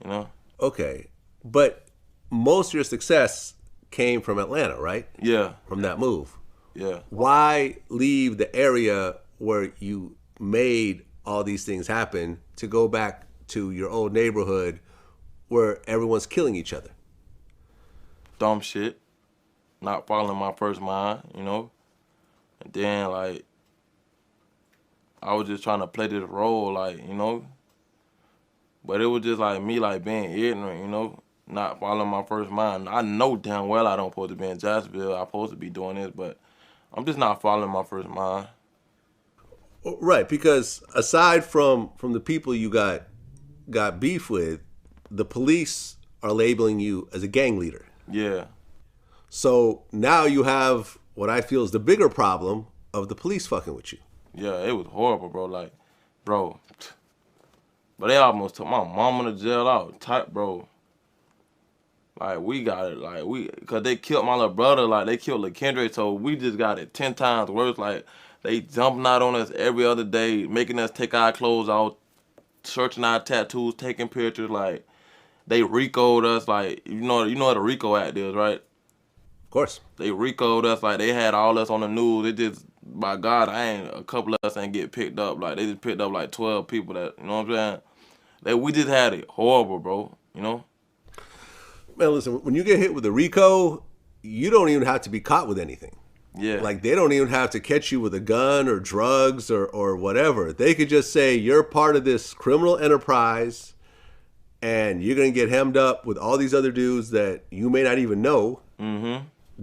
you know? Okay. But most of your success came from Atlanta, right? Yeah. From that move. Yeah. Why leave the area where you made all these things happen to go back to your old neighborhood where everyone's killing each other? Dumb shit. Not following my first mind, you know? And then, like, I was just trying to play this role, like, you know? But it was just, like, me, like, being ignorant, you know? Not following my first mind. I know damn well I don't supposed to be in Jacksonville. I'm supposed to be doing this, but I'm just not following my first mind. Right, because aside from the people you got beef with, the police are labeling you as a gang leader. Yeah. So now you have what I feel is the bigger problem of the police fucking with you. Yeah, it was horrible, bro. Like, bro. But they almost took my mama to jail out. Type, bro. Like, we got it. Like, because they killed my little brother. Like, they killed LaKendrick, so we just got it 10 times worse. Like, they jumping out on us every other day, making us take our clothes off, searching our tattoos, taking pictures. Like, they RICO'd us. Like, you know what a RICO act is, right? Of course. They RICO'd us. Like, they had all us on the news. It just, by God, a couple of us ain't get picked up. Like, they just picked up like 12 people that, you know what I'm saying? We just had it horrible, bro, you know? Man, listen, when you get hit with a RICO, you don't even have to be caught with anything. Yeah. Like, they don't even have to catch you with a gun or drugs or whatever. They could just say, you're part of this criminal enterprise and you're going to get hemmed up with all these other dudes that you may not even know,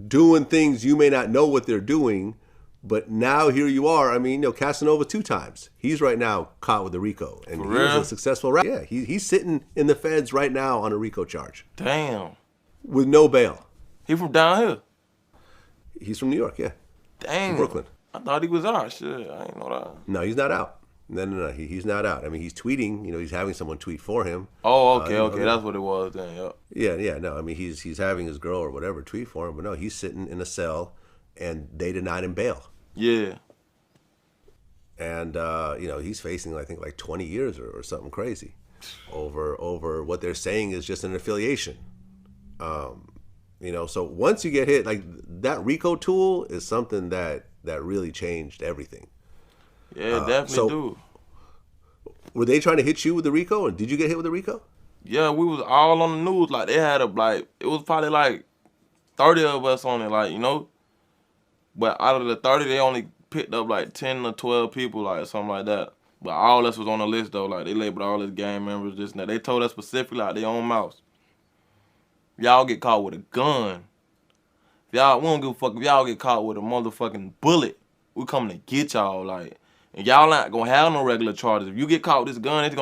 doing things you may not know what they're doing. But now here you are. I mean, Casanova 2 times. He's right now caught with a RICO. And he was a successful rapper. Yeah, he's sitting in the feds right now on a RICO charge. Damn. With no bail. He from down here? He's from New York, yeah. Damn. From Brooklyn. I thought he was out. Shit, I ain't know that. No, he's not out. No. He's not out. I mean, he's tweeting. He's having someone tweet for him. Oh, okay. That's what it was then, yep. Yeah. No, I mean, he's having his girl or whatever tweet for him. But no, he's sitting in a cell and they denied him bail. Yeah. and he's facing I think like 20 years or something crazy over what they're saying is just an affiliation. So once you get hit, like that RICO tool is something that really changed everything. Yeah, definitely So do. were they trying to hit you with the RICO, and did you get hit with the RICO? Yeah, we was all on the news. Like they had it was probably like 30 of us on it, but out of the 30, they only picked up like 10 or 12 people, like something like that. But all of us was on the list though. Like they labeled all his gang members, this and that. They told us specifically out their own mouths. Y'all get caught with a gun. We don't give a fuck if y'all get caught with a motherfucking bullet. We coming to get y'all, and y'all not gonna have no regular charges. If you get caught with this gun, it's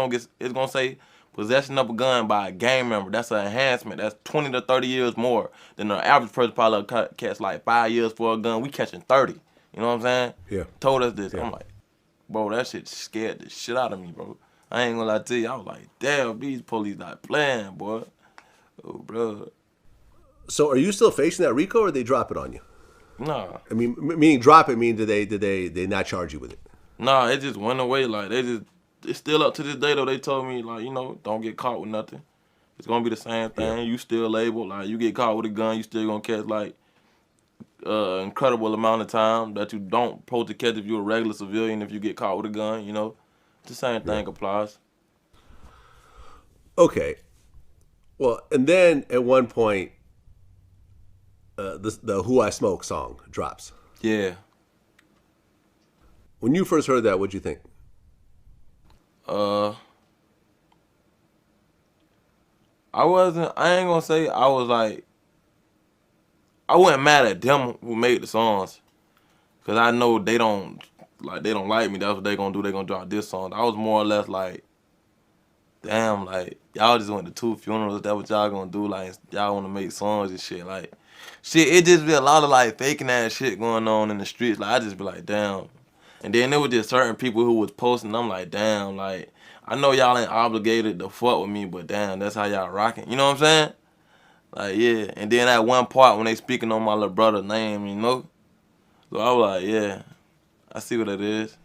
gonna say possession of a gun by a gang member. That's an enhancement. That's 20 to 30 years more than the average person probably catch like 5 years for a gun. We catching 30. You know what I'm saying? Yeah. Told us this. Yeah. I'm like, bro, that shit scared the shit out of me, bro. I ain't gonna lie to you. I was like, damn, these police not playing, boy. Oh, bro. So are you still facing that RICO, or they drop it on you? Nah. I mean, meaning drop it, mean did they not charge you with it? Nah, it just went away. It's still up to this day though. They told me don't get caught with nothing. It's gonna be the same thing. Yeah. You still labeled you get caught with a gun. You still gonna catch incredible amount of time that you don't supposed to catch if you're a regular civilian. If you get caught with a gun, the same thing applies. Okay. Well, and then at one point, the "Who I Smoke" song drops. Yeah. When you first heard that, what'd you think? I ain't gonna say I was like, I wasn't mad at them who made the songs, cause I know they don't like me. That's what they gonna do. They gonna drop this song. I was more or less like, damn, y'all just went to 2 funerals. That what y'all gonna do? Like y'all wanna make songs and shit. Shit. It just be a lot of faking ass shit going on in the streets. I just be like, damn. And then there was just certain people who was posting. I'm like, damn. I know y'all ain't obligated to fuck with me, but damn, that's how y'all rocking. You know what I'm saying? Yeah. And then at one part when they speaking on my little brother's name. So I was like, yeah, I see what it is.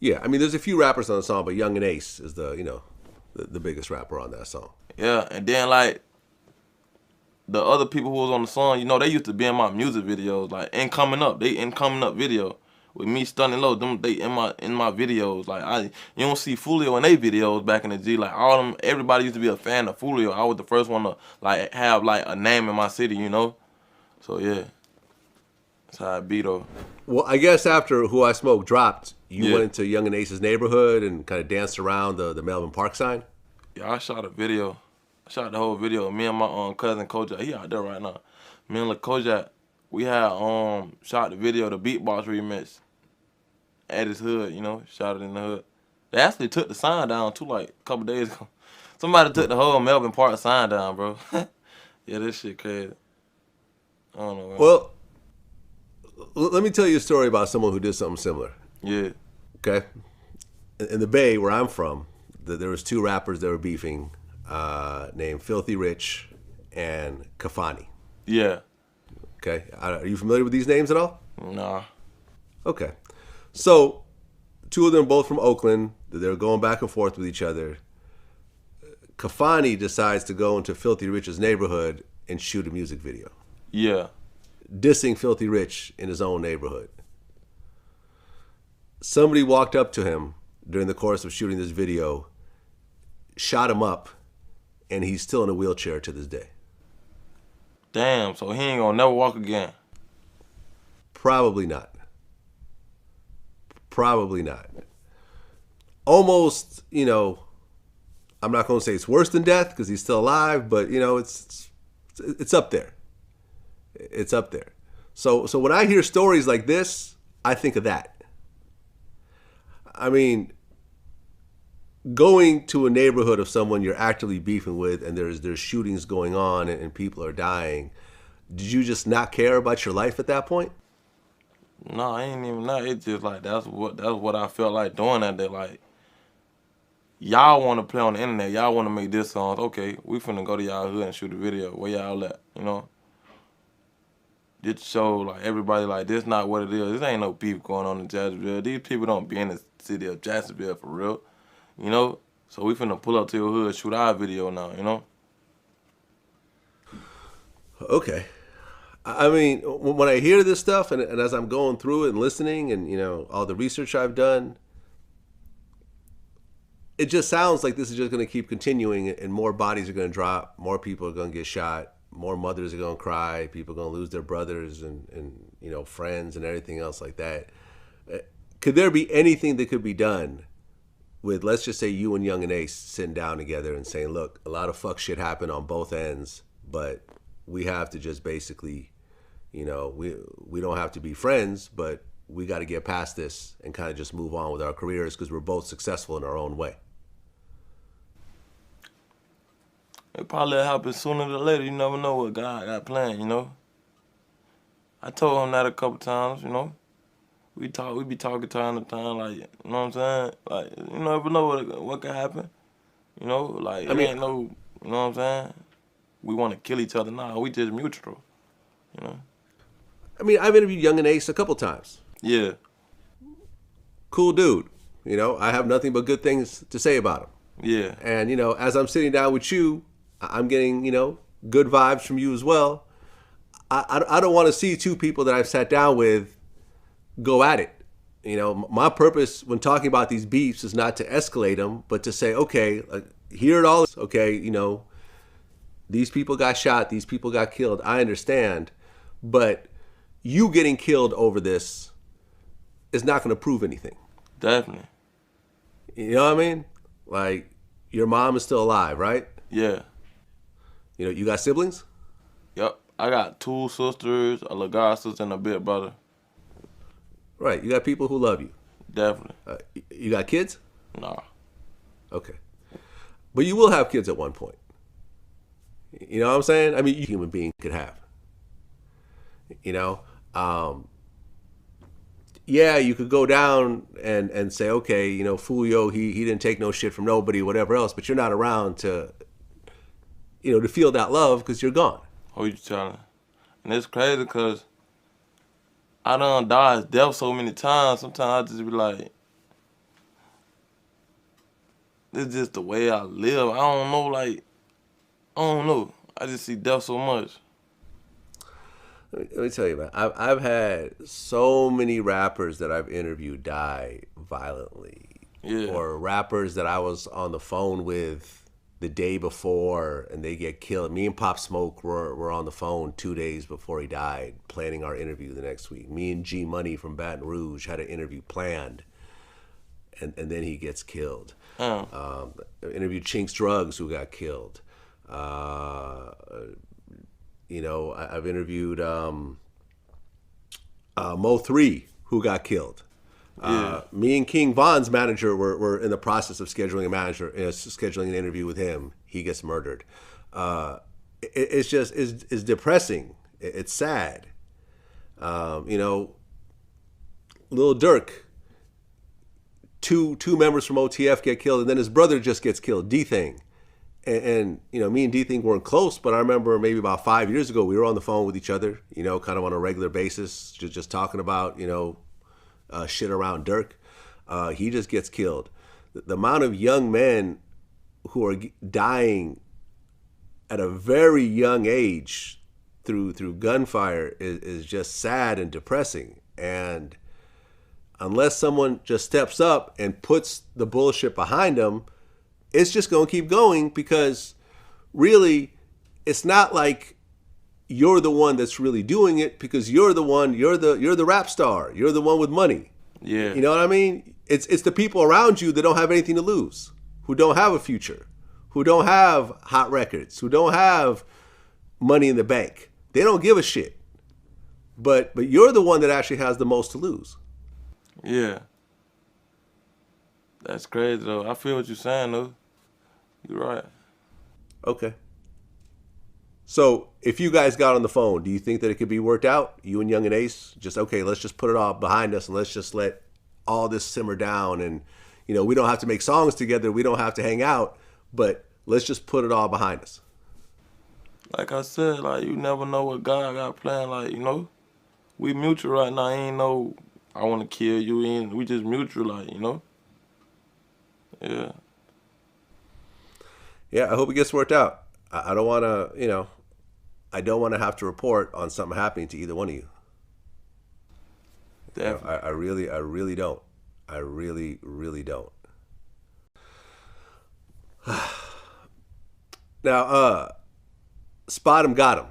Yeah, I mean, there's a few rappers on the song, but Young and Ace is the biggest rapper on that song. Yeah, and then the other people who was on the song, they used to be in my music videos, in Coming Up. They in Coming Up video with me stunning low. Them they in my videos. You don't see Foolio in their videos back in the G. All them, everybody used to be a fan of Foolio. I was the first one to have a name in my city. So yeah, that's how it be though. Well, I guess after "Who I Smoke" dropped, you Yeah. went into Young and Ace's neighborhood and kind of danced around the Melvin Park sign. Yeah, I shot a video. I shot the whole video. Me and my cousin Kojak, he out there right now. Me and Kojak, we had shot the video, the beatbox remix at his hood. Shot it in the hood. They actually took the sign down too, a couple days ago. Somebody took the whole Melvin Park sign down, bro. Yeah, this shit crazy. I don't know. Man. Well, let me tell you a story about someone who did something similar. Yeah. Okay, in the Bay where I'm from, there was 2 rappers that were beefing, named Filthy Rich and Kafani. Yeah. Okay, are you familiar with these names at all? Nah. Okay, so 2 of them both from Oakland. They were going back and forth with each other. Kafani decides to go into Filthy Rich's neighborhood and shoot a music video, Yeah. dissing Filthy Rich in his own neighborhood. Somebody walked up to him during the course of shooting this video, shot him up, and he's still in a wheelchair to this day. Damn, so he ain't gonna never walk again. Probably not. Probably not. Almost, I'm not going to say it's worse than death because he's still alive, but, it's up there. It's up there. So when I hear stories like this, I think of that. I mean, going to a neighborhood of someone you're actively beefing with and there's shootings going on and people are dying, did you just not care about your life at that point? No, I ain't even know. It's just that's what I felt like doing that day. Y'all want to play on the internet. Y'all want to make this song. Okay, we finna go to y'all hood and shoot a video. Where y'all at? just to show like everybody like this not what it is. This ain't no beef going on in Jacksonville. These people don't be in the city of Jacksonville for real, you know. So we finna pull up to your hood, shoot our video now, you know. Okay. I mean, when I hear this stuff and as I'm going through it and listening and, all the research I've done, it just sounds like this is just going to keep continuing and more bodies are going to drop, more people are going to get shot, more mothers are going to cry, people are going to lose their brothers and friends and everything else like that. Could there be anything that could be done with, let's just say, you and Young and Ace sitting down together and saying, look, a lot of fuck shit happened on both ends, but we have to just basically, we don't have to be friends, but we got to get past this and kind of just move on with our careers because we're both successful in our own way? It probably happen sooner than later. You never know what God got planned, you know. I told him that a couple times, you know. We be talking time to time, like, you know what I'm saying? Like, you never know what can happen. You know, like, ain't no, you know what I'm saying? We want to kill each other now. We just mutual, you know. I mean, I've interviewed Young and Ace a couple times. Yeah. Cool dude. I have nothing but good things to say about him. Yeah. And, as I'm sitting down with you, I'm getting, good vibes from you as well. I don't want to see two people that I've sat down with go at it. My purpose when talking about these beefs is not to escalate them, but to say, okay, here it all is. Okay, these people got shot, these people got killed. I understand, but you getting killed over this is not going to prove anything. Definitely. You know what I mean? Like, your mom is still alive, right? Yeah. You got siblings? Yep. I got 2 sisters, a little god sister, and a big brother. Right. You got people who love you. Definitely. You got kids? Nah. Okay. But you will have kids at one point. You know what I'm saying? I mean, you human being could have. Yeah, you could go down and say, okay, Foolio, he didn't take no shit from nobody, whatever else, but you're not around to feel that love because you're gone. Who you telling? And it's crazy because I done dodged death so many times. Sometimes I just be like, this is just the way I live. I don't know, I don't know. I just see death so much. Let me tell you, man. I've had so many rappers that I've interviewed die violently. Yeah. Or rappers that I was on the phone with the day before and they get killed. Me and Pop Smoke were on the phone 2 days before he died, planning our interview the next week. Me and G Money from Baton Rouge had an interview planned, and then he gets killed. Oh. I interviewed Chinks Drugs, who got killed. I've interviewed Mo3, who got killed. Yeah. Me and King Von's manager were in the process of scheduling an interview with him. He gets murdered. It's depressing. It's sad. Lil Durk, two members from OTF get killed, and then his brother just gets killed, D-Thing. And me and D-Thing weren't close, but I remember maybe about 5 years ago, we were on the phone with each other, kind of on a regular basis, just talking about, shit around Dirk. He just gets killed. The amount of young men who are dying at a very young age through gunfire is just sad and depressing. And unless someone just steps up and puts the bullshit behind them, it's just going to keep going, because really it's not like you're the one that's really doing it, because you're the rap star. You're the one with money. Yeah. You know what I mean? It's the people around you that don't have anything to lose, who don't have a future, who don't have hot records, who don't have money in the bank. They don't give a shit. But you're the one that actually has the most to lose. Yeah. That's crazy, though. I feel what you're saying, though. You're right. Okay. So if you guys got on the phone, do you think that it could be worked out? You and Young and Ace, just, okay, let's just put it all behind us and let's just let all this simmer down. And, we don't have to make songs together. We don't have to hang out, but let's just put it all behind us. Like I said, you never know what God got planned. We mutual right now. Ain't no I want to kill you. And we just mutual, like, Yeah. Yeah, I hope it gets worked out. I don't want to, I don't want to have to report on something happening to either one of you. Definitely. I really don't. I really, really don't. Now, Spot him, got him.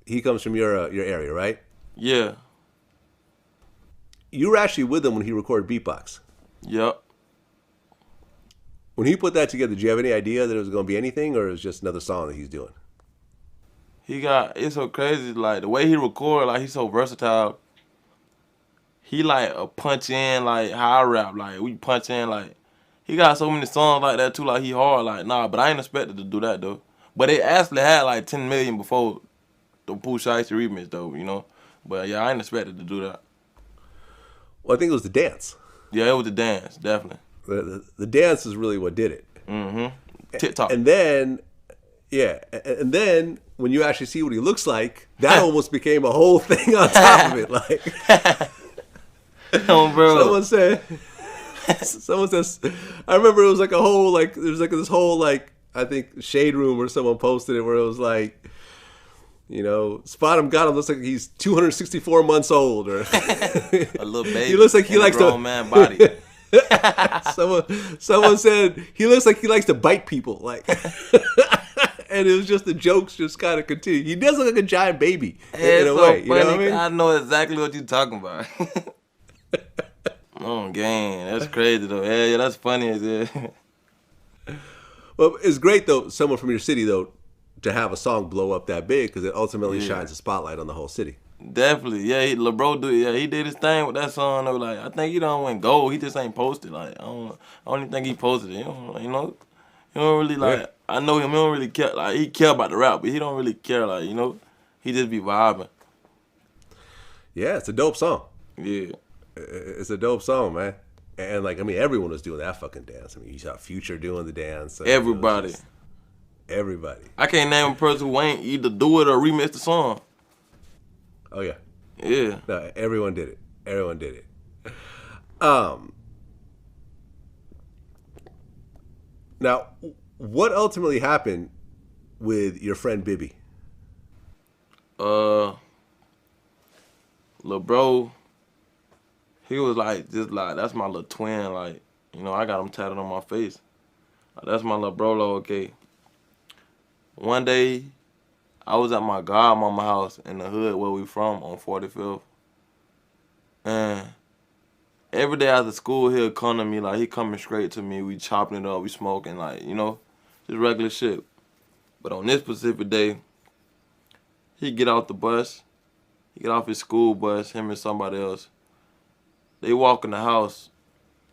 He comes from your area, right? Yeah. You were actually with him when he recorded Beatbox. Yep. When he put that together, did you have any idea that it was going to be anything, or it was just another song that he's doing? It's so crazy, like, the way he record, like, he's so versatile. He, like, a punch in, like, how I rap, like, we punch in, like, he got so many songs like that, too, like, he hard, like, nah, but I ain't expected to do that, though. But it actually had, like, 10 million before the Pooh Shiesty remix, though. But, yeah, I ain't expected to do that. Well, I think it was the dance. Yeah, it was the dance, definitely. The dance is really what did it. Mm-hmm. TikTok. And then, yeah, and then when you actually see what he looks like, that almost became a whole thing on top of it. Like, Oh, bro. someone says, I remember it was like a whole, like, there was like this whole, like, I think Shade Room or someone posted it where it was like, Spot him, got him, looks like he's 264 months old, or A little baby. he looks like he likes grown to man body. someone said he looks like he likes to bite people, like, and it was just the jokes just kind of continue. He does look like a giant baby in a way. Funny. You know what I mean? I know exactly what you're talking about. Oh, gang, that's crazy though. Yeah, that's funny as hell. Well, it's great though, someone from your city though, to have a song blow up that big because it ultimately shines a spotlight on the whole city. Definitely, yeah. He did his thing with that song. Though, like, I think he don't went gold. He just ain't posted. Like, I don't even think he posted it. He don't really like. Yeah. I know him. He don't really care. Like, he care about the rap, but he don't really care. Like, he just be vibing. Yeah, it's a dope song. Yeah. It's a dope song, man. And like, I mean, everyone was doing that fucking dance. I mean, you saw Future doing the dance. Everybody. Everybody. I can't name a person who ain't either do it or remix the song. Oh yeah. Yeah. No, everyone did it. Everyone did it. Now, what ultimately happened with your friend Bibby? Lil' bro, he was like, just like, that's my little twin. Like, I got him tatted on my face. Like, that's my little bro, okay. One day, I was at my godmama house in the hood where we from on 45th. And every day after school, he'll come to me, like, he coming straight to me. We chopping it up, we smoking, like, just regular shit. But on this specific day, he get off the bus. He get off his school bus, him and somebody else. They walk in the house.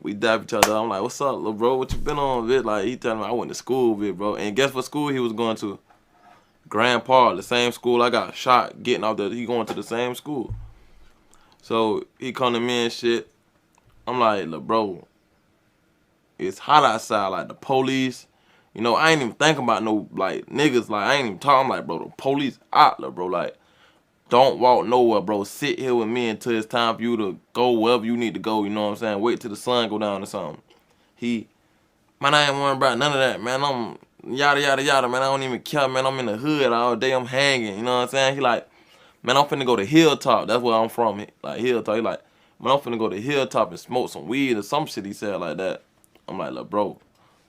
We dap each other. I'm like, what's up, little bro? What you been on, bit? Like, he telling me I went to school, bit, bro. And guess what school he was going to? Grand Park, the same school I got shot getting out there. He going to the same school. So he come to me and shit. I'm like, look, bro, it's hot outside. Like, the police, I ain't even thinking about no, like, niggas. Like, I ain't even talking. I'm like, bro, the police out, look, bro. Like, don't walk nowhere, bro. Sit here with me until it's time for you to go wherever you need to go. You know what I'm saying? Wait till the sun go down or something. Man, I ain't worrying about none of that, man. I'm yada, yada, yada, man. I don't even care, man. I'm in the hood all day. I'm hanging. You know what I'm saying? He like, man, I'm finna go to Hilltop. That's where I'm from. Like, Hilltop. He like, man, I'm finna go to Hilltop and smoke some weed or some shit he said like that. I'm like, look, bro,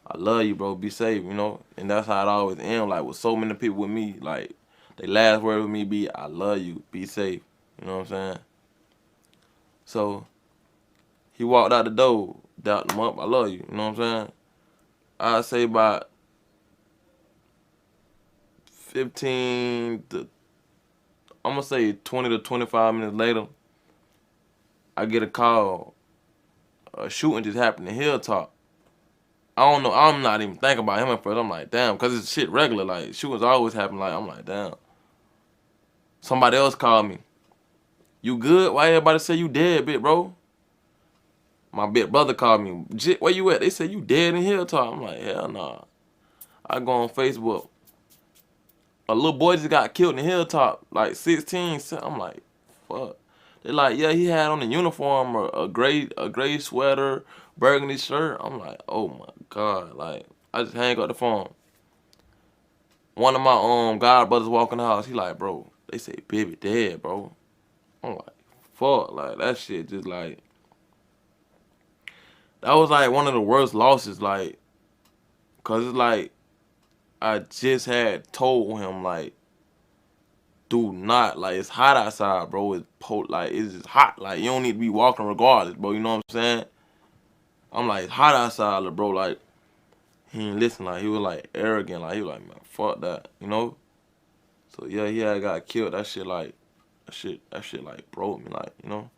I love you, bro. Be safe, And that's how it always ends. Like, with so many people with me, like, they last word with me be, I love you. Be safe. You know what I'm saying? So, he walked out the door, dapped him up. I love you. You know what I'm saying? I'd say about 15 to, I'm going to say 20 to 25 minutes later, I get a call. A shooting just happened in Hilltop. I don't know. I'm not even thinking about him at first. I'm like, damn, because it's shit regular. Like, shootings always happen. Like, I'm like, damn. Somebody else called me. You good? Why everybody say you dead, big bro? My big brother called me. Where you at? They said you dead in Hilltop. I'm like, hell nah. I go on Facebook. A little boy just got killed in Hilltop, like 16. I'm like, fuck. They're like, yeah, he had on a uniform or a gray sweater, burgundy shirt. I'm like, oh my god, like I just hang up the phone. One of my god brothers walk in the house. He like, bro, they say baby dead, bro. I'm like, fuck, like that shit just like that was like one of the worst losses, like, cause it's like I just had told him like, do not like it's hot outside, bro. Like it's just hot, like you don't need to be walking regardless, bro. You know what I'm saying? I'm like it's hot outside, bro. Like he ain't listen, like he was like arrogant, like he was like man, fuck that, you know. So yeah, he had got killed. That shit like that shit like broke me, like you know.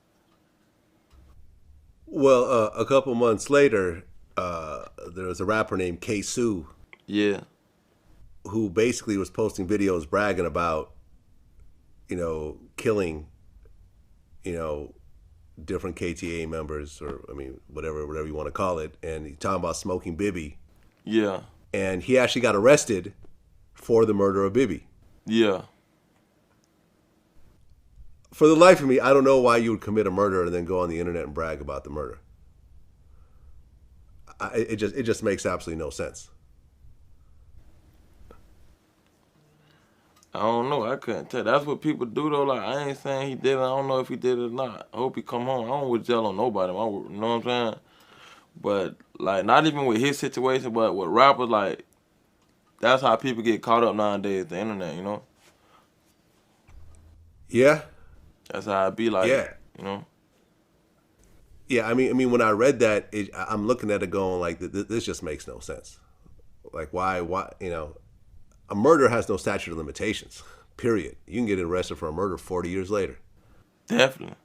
Well, a couple months later, there was a rapper named K. Sue Yeah, who basically was posting videos bragging about, killing, you know, different KTA members, or I mean, whatever you want to call it, and he's talking about smoking Bibby, yeah, and he actually got arrested for the murder of Bibby. yeah. For the life of me, I don't know why you would commit a murder and then go on the internet and brag about the murder. It just makes absolutely no sense. I don't know. I couldn't tell. That's what people do though. Like I ain't saying he did it. I don't know if he did it or not. I hope he come home. I don't wish jail on nobody. You know what I'm saying? But like not even with his situation, but with rappers, like that's how people get caught up nowadays. The internet, you know. Yeah, That's how it be like, yeah, you know. yeah. I mean, when I read that, I'm looking at it going like, this just makes no sense. Like, why? A murder has no statute of limitations. Period. You can get arrested for a murder 40 years later. Definitely.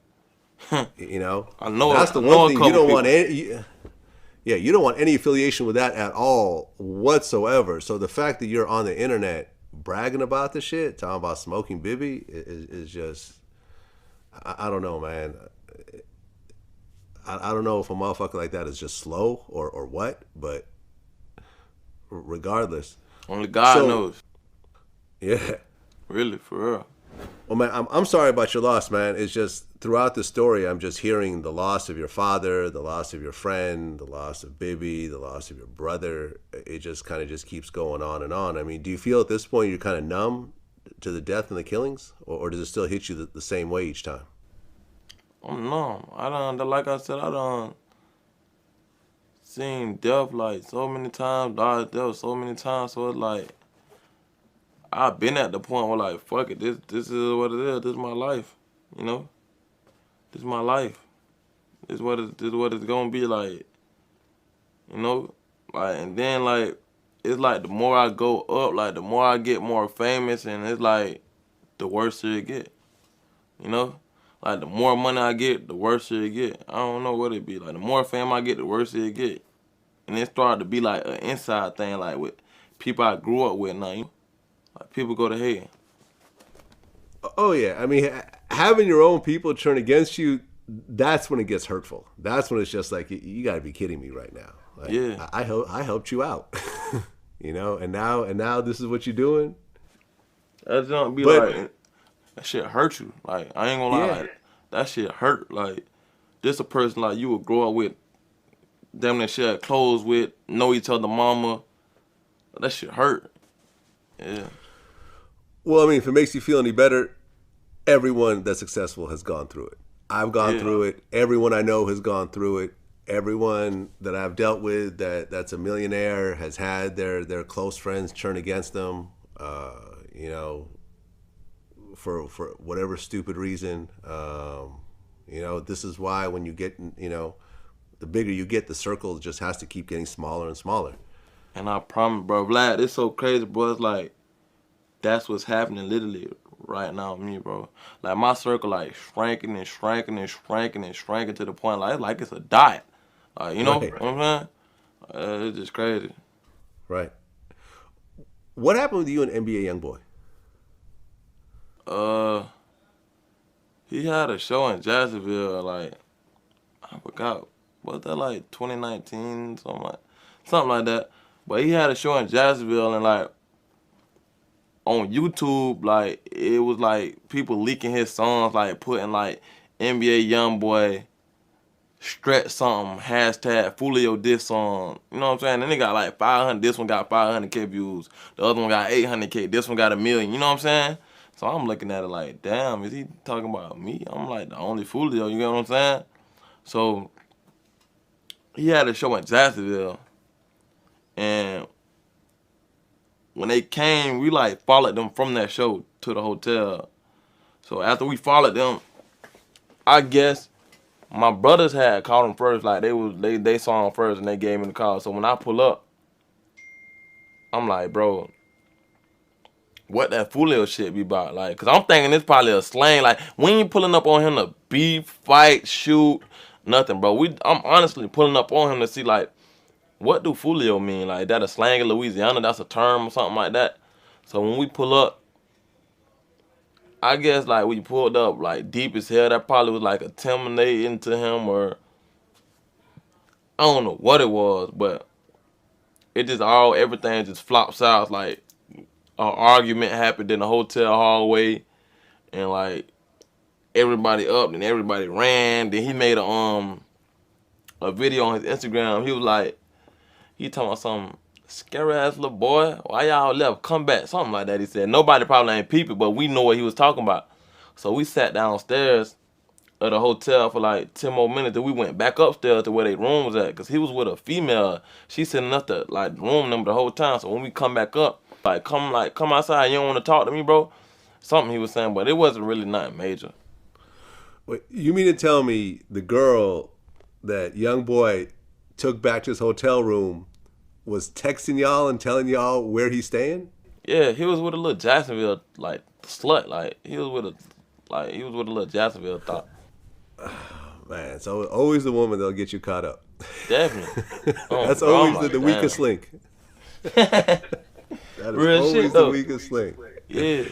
You know, I know. that's the I know one a thing you couple don't people. want any. Yeah, you don't want any affiliation with that at all whatsoever. So the fact that you're on the internet bragging about the shit, talking about smoking Bibby, is just, I don't know, man. I don't know if a motherfucker like that is just slow or what, but regardless. Only God So knows. yeah. Really, for real. Well, man, I'm sorry about your loss, man. It's just throughout the story, I'm just hearing the loss of your father, the loss of your friend, the loss of Bibby, the loss of your brother. It just kind of just keeps going on and on. I mean, do you feel at this point you're kind of numb to the death and the killings, or does it still hit you the same way each time? I'm numb. Like I said, I done seen death like so many times, died death so many times. So it's like I've been at the point where like fuck it, this is what it is. This is my life, you know. This is my life. This is what it's gonna be like, you know. Like and then like it's like the more I go up, like the more I get more famous, and it's like the worse it get, you know. Like the more money I get, the worse it get. I don't know what it be. Like the more fame I get, the worse it get. And it started to be like an inside thing, like with people I grew up with now. You know? Like people go to hell. Oh yeah, I mean, having your own people turn against you, that's when it gets hurtful. That's when it's just like you got to be kidding me right now. Like Yeah, I helped you out, and now this is what you're doing. that don't be But like that shit hurt you. Like I ain't gonna lie, yeah, like that shit hurt. Like this a person like you would grow up with, them that share clothes with, know each other, mama. That shit hurt. Yeah, well, I mean, if it makes you feel any better, everyone that's successful has gone through it. I've gone yeah. through it. Everyone I know has gone through it. Everyone that I've dealt with that's a millionaire has had their close friends turn against them. You know, for whatever stupid reason. This is why when you get, the bigger you get, the circle just has to keep getting smaller and smaller. And I promise, bro, Vlad, it's so crazy, bro. It's like that's what's happening literally right now with me, bro. Like my circle like shrinking and shrinking and shrinking and shrinking to the point like it's a diet. Like, you know Right, what I'm saying? It's just crazy. right. What happened with you and NBA YoungBoy? Uh, he had a show in Jacksonville, like I forgot, was that like 2019, something like that. But he had a show in Jacksonville, and like on YouTube, like it was like people leaking his songs, like putting like NBA YoungBoy, stretch something, hashtag Foolio this song. You know what I'm saying? Then they got like 500. This one got 500K views. The other one got 800K. This one got 1 million. You know what I'm saying? So I'm looking at it like, damn, is he talking about me? I'm like the only Foolio. You get what I'm saying? So he had a show in Jacksonville, and when they came, we like followed them from that show to the hotel. So after we followed them, I guess my brothers had called them first. Like they saw him first and they gave me the call. So when I pull up, I'm like, bro, what that Foolio shit be about? Like, cause I'm thinking it's probably a slang. Like, we ain't pulling up on him to beef, fight, shoot, nothing, bro. I'm honestly pulling up on him to see like, what do Foolio mean? Like, that a slang in Louisiana? That's a term or something like that. So when we pull up, I guess like we pulled up like deep as hell. That probably was like intimidating to him, or I don't know what it was, but it just everything just flops out. Like an argument happened in the hotel hallway, and like everybody up and everybody ran. Then he made a video on his Instagram. He was like, he talking about some scary ass little boy. Why y'all left? Come back. Something like that. He said. Nobody probably ain't peeping, but we know what he was talking about. So we sat downstairs at the hotel for like 10 more minutes. Then we went back upstairs to where their room was at. Cause he was with a female. She sitting up the like room number the whole time. So when we come back up, come outside. You don't want to talk to me, bro. Something he was saying, but it wasn't really nothing major. Wait, you mean to tell me the girl that young boy took back to his hotel room was texting y'all and telling y'all where he's staying? Yeah, he was with a little Jacksonville like slut. Like he was with a little Jacksonville thought. Man, so always the woman that'll get you caught up. Definitely. That's always the weakest link. That is Real always shit, the though. weakest link. Yeah.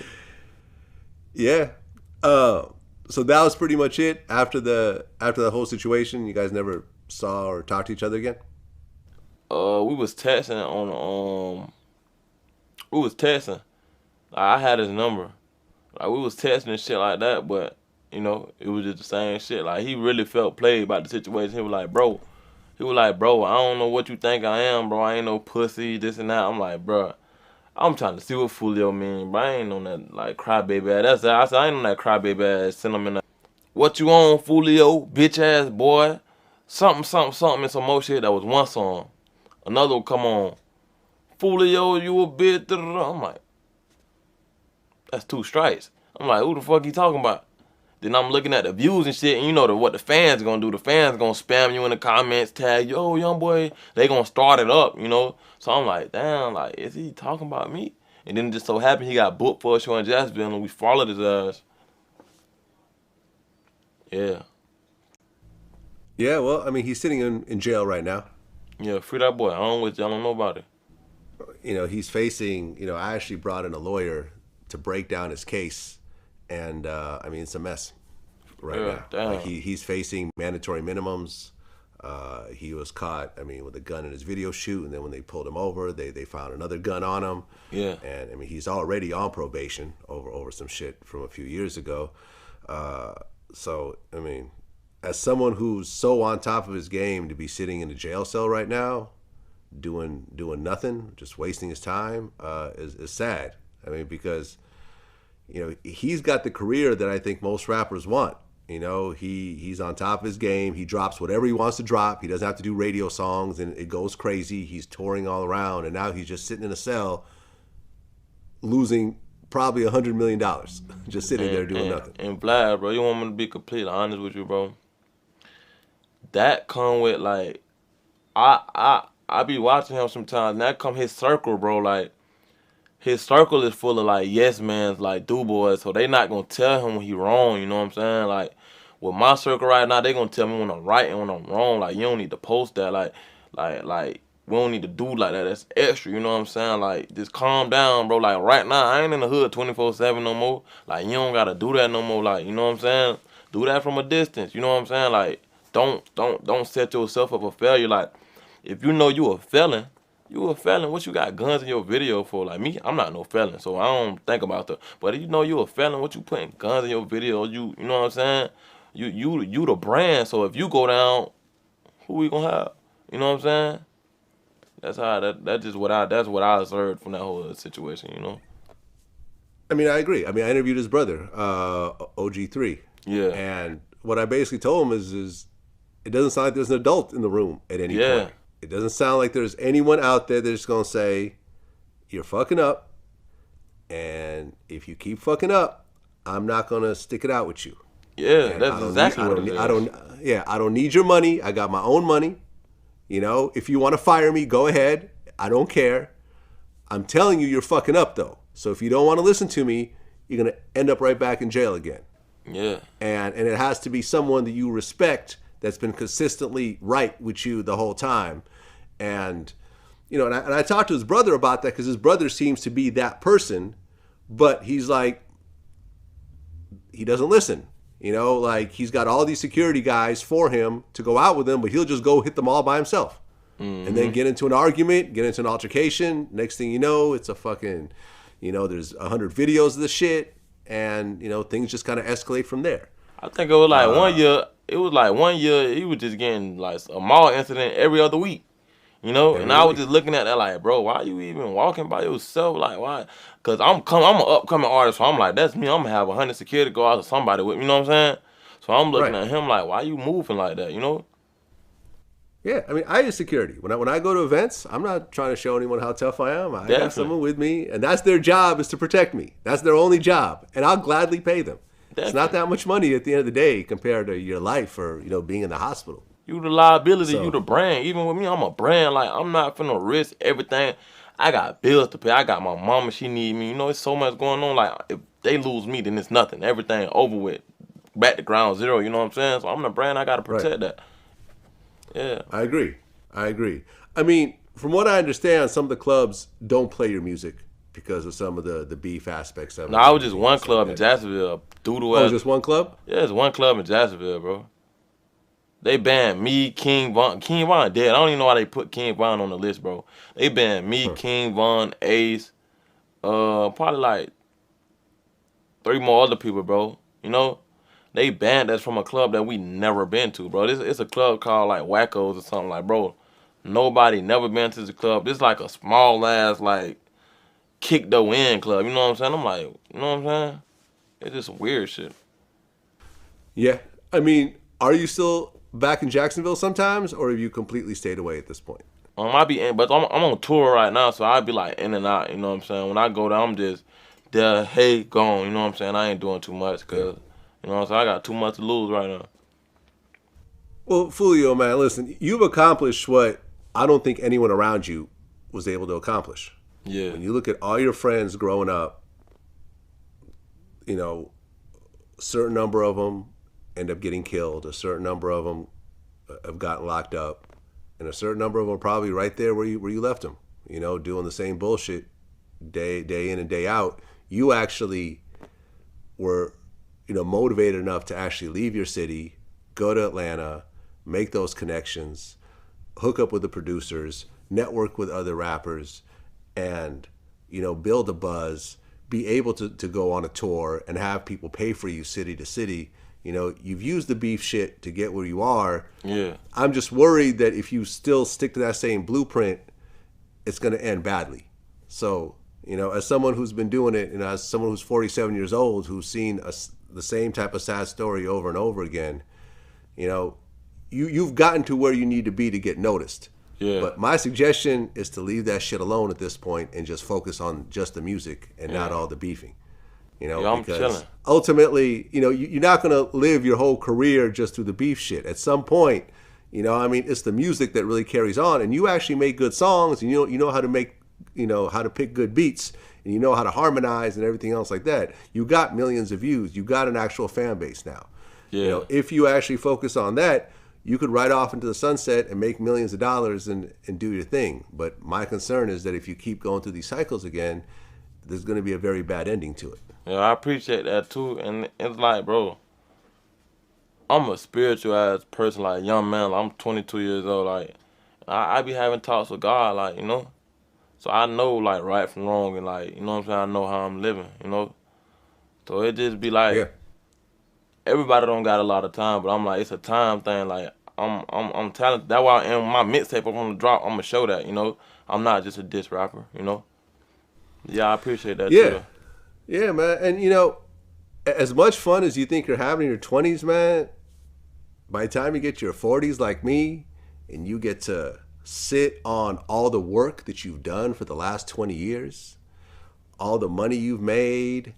Yeah. So that was pretty much it after the whole situation. You guys never saw or talked to each other again? We was texting on we was texting. Like, I had his number. Like we was texting and shit like that, but you know, it was just the same shit. Like he really felt played about the situation. He was like, bro, I don't know what you think I am, bro. I ain't no pussy, this and that. I'm like, bro, I'm trying to see what Foolio mean, bro. I ain't on that like crybaby ass. I said I ain't on that crybaby ass sentiment. What you on, Foolio, bitch ass boy? Something, and some more shit. That was one song. Another one come on. Foolio, you a bitch. I'm like, that's 2 strikes. I'm like, who the fuck he talking about? Then I'm looking at the views and shit, and you know what the fans gonna do. The fans gonna spam you in the comments, tag, yo, young boy. They gonna start it up, you know. So I'm like, damn, like, is he talking about me? And then it just so happened he got booked for a show in Jacksonville, and we followed his ass. Yeah. Yeah, well, I mean, he's sitting in jail right now. Yeah, free that boy. I don't with y'all, nobody. You know, he's facing, I actually brought in a lawyer to break down his case. And, I mean, it's a mess right now. Damn. Like he's facing mandatory minimums. He was caught, I mean, with a gun in his video shoot. And then when they pulled him over, they found another gun on him. Yeah. And, I mean, he's already on probation over some shit from a few years ago. So, I mean, as someone who's so on top of his game, to be sitting in a jail cell right now, doing nothing, just wasting his time, is sad. I mean, because, he's got the career that I think most rappers want. He's on top of his game. He drops whatever he wants to drop. He doesn't have to do radio songs, and it goes crazy. He's touring all around, and now he's just sitting in a cell, losing probably $100 million, just sitting there doing nothing. And Vlad, bro, you want me to be completely honest with you, bro? That come with like, I be watching him sometimes, and that come his circle, bro. Like, his circle is full of like yes mans, like do boys, so they not gonna tell him when he wrong. You know what I'm saying? Like, with my circle right now, they gonna tell me when I'm right and when I'm wrong. Like, you don't need to post that. Like we don't need to do like that. That's extra. You know what I'm saying? Like, just calm down, bro. Like, right now, I ain't in the hood 24/7 no more. Like, you don't gotta do that no more. Like, you know what I'm saying? Do that from a distance. You know what I'm saying? Like, don't set yourself up for failure. Like, if you know you a felon. You a felon. What you got guns in your video for? Like me, I'm not no felon, so I don't think about that. But if you know you a felon, what you putting guns in your video? You know what I'm saying? You the brand. So if you go down, who we gonna have? You know what I'm saying? That's how that's just what I observed from that whole situation. I mean, I agree. I mean, I interviewed his brother, OG3, Yeah, and what I basically told him is it doesn't sound like there's an adult in the room at any yeah, point. It doesn't sound like there's anyone out there that's going to say, you're fucking up, and if you keep fucking up, I'm not going to stick it out with you. yeah. And That's exactly what it I is. don't, yeah, I don't need your money. I got my own money. If you want to fire me, go ahead. I don't care. I'm telling you, you're fucking up though. So if you don't want to listen to me, you're gonna end up right back in jail again. Yeah, And it has to be someone that you respect that's been consistently right with you the whole time. And and I talked to his brother about that because his brother seems to be that person, but he's like, he doesn't listen. Like he's got all these security guys for him to go out with him, but he'll just go hit them all by himself. And then get into an argument, get into an altercation. Next thing you know, it's a fucking, there's 100 videos of the shit, and things just kind of escalate from there. I think it was like one year. It was like one year he was just getting like a mall incident every other week. And Every I other was week. just looking at that like, bro, why you even walking by yourself? Like, why? Cause I'm an upcoming artist, so I'm like, that's me. I'm gonna have 100 security go out to somebody with me. You know what I'm saying? So I'm looking Right. at him like, why you moving like that? Yeah, I mean, I use security. When I go to events, I'm not trying to show anyone how tough I am. I got Definitely, someone with me, and that's their job, is to protect me. That's their only job, and I'll gladly pay them. It's not definitely. that much money at the end of the day compared to your life or being in the hospital. You the liability, you So the brand. Even with me, I'm a brand. Like I'm not finna risk everything. I got bills to pay. I got my mama. She need me. It's so much going on. Like if they lose me, then it's nothing. Everything over with. Back to ground zero. You know what I'm saying? So I'm the brand. I gotta right, protect that. Yeah. I agree. I agree. I mean, from what I understand, some of the clubs don't play your music because of some of the beef aspects of No, it I and was just everything one else like club in that. Jacksonville. Doodle Oh, ass. just one club? Yeah, it's one club in Jacksonville, bro. They banned me, King Von. King Von dead. I don't even know why they put King Von on the list, bro. They banned me, Huh. King Von, Ace, probably like three more other people, bro. They banned us from a club that we never been to, bro. This it's a club called like Wackos or something, like, bro. Nobody never been to the club. This like a small ass like kick the win club. You know what I'm saying? I'm like, you know what I'm saying? It's just some weird shit. Yeah. I mean, are you still back in Jacksonville sometimes, or have you completely stayed away at this point? I be in, but I'm on tour right now, so I be like in and out. You know what I'm saying? When I go down, I'm just there, hey, gone. You know what I'm saying? I ain't doing too much Yeah. because you know what I'm saying. I got too much to lose right now. Well, Foolio, man, listen, you've accomplished what I don't think anyone around you was able to accomplish. Yeah, When you look at all your friends growing up, you know, a certain number of them end up getting killed, a certain number of them have gotten locked up, and a certain number of them are probably right there where you left them, doing the same bullshit day in and day out. You actually were, motivated enough to actually leave your city, go to Atlanta, make those connections, hook up with the producers, network with other rappers, and build a buzz, be able to go on a tour and have people pay for you city to city. You've used the beef shit to get where you are. yeah, I'm just worried that if you still stick to that same blueprint, it's going to end badly. So, as someone who's been doing it, as someone who's 47 years old, who's seen the same type of sad story over and over again, you know, you've gotten to where you need to be to get noticed. yeah, But my suggestion is to leave that shit alone at this point and just focus on just the music and not yeah. all the beefing. Yeah, I'm Because chilling. ultimately, you're not going to live your whole career just through the beef shit. At some point, it's the music that really carries on, and you actually make good songs, and you know how to make, how to pick good beats, and you know how to harmonize and everything else like that. You got millions of views. You got an actual fan base now. Yeah, If you actually focus on that, you could ride off into the sunset and make millions of dollars and do your thing. But my concern is that if you keep going through these cycles again, there's going to be a very bad ending to it. yeah. I appreciate that too, and it's like, bro, I'm a spiritual ass person, like young man. Like, I'm 22 years old. Like, I be having talks with God, like So I know like right from wrong, and like you know what I'm saying. I know how I'm living. So it just be Yeah. like everybody don't got a lot of time, but I'm like, it's a time thing. Like I'm talented. That's why in my mixtape I'm gonna drop. I'm gonna show that. You know, I'm not just a diss rapper. You know. Yeah, I appreciate that Yeah, too. yeah, man. And you know, as much fun as you think you're having in your 20s, man, by the time you get to your 40s like me, and you get to sit on all the work that you've done for the last 20 years, all the money you've made,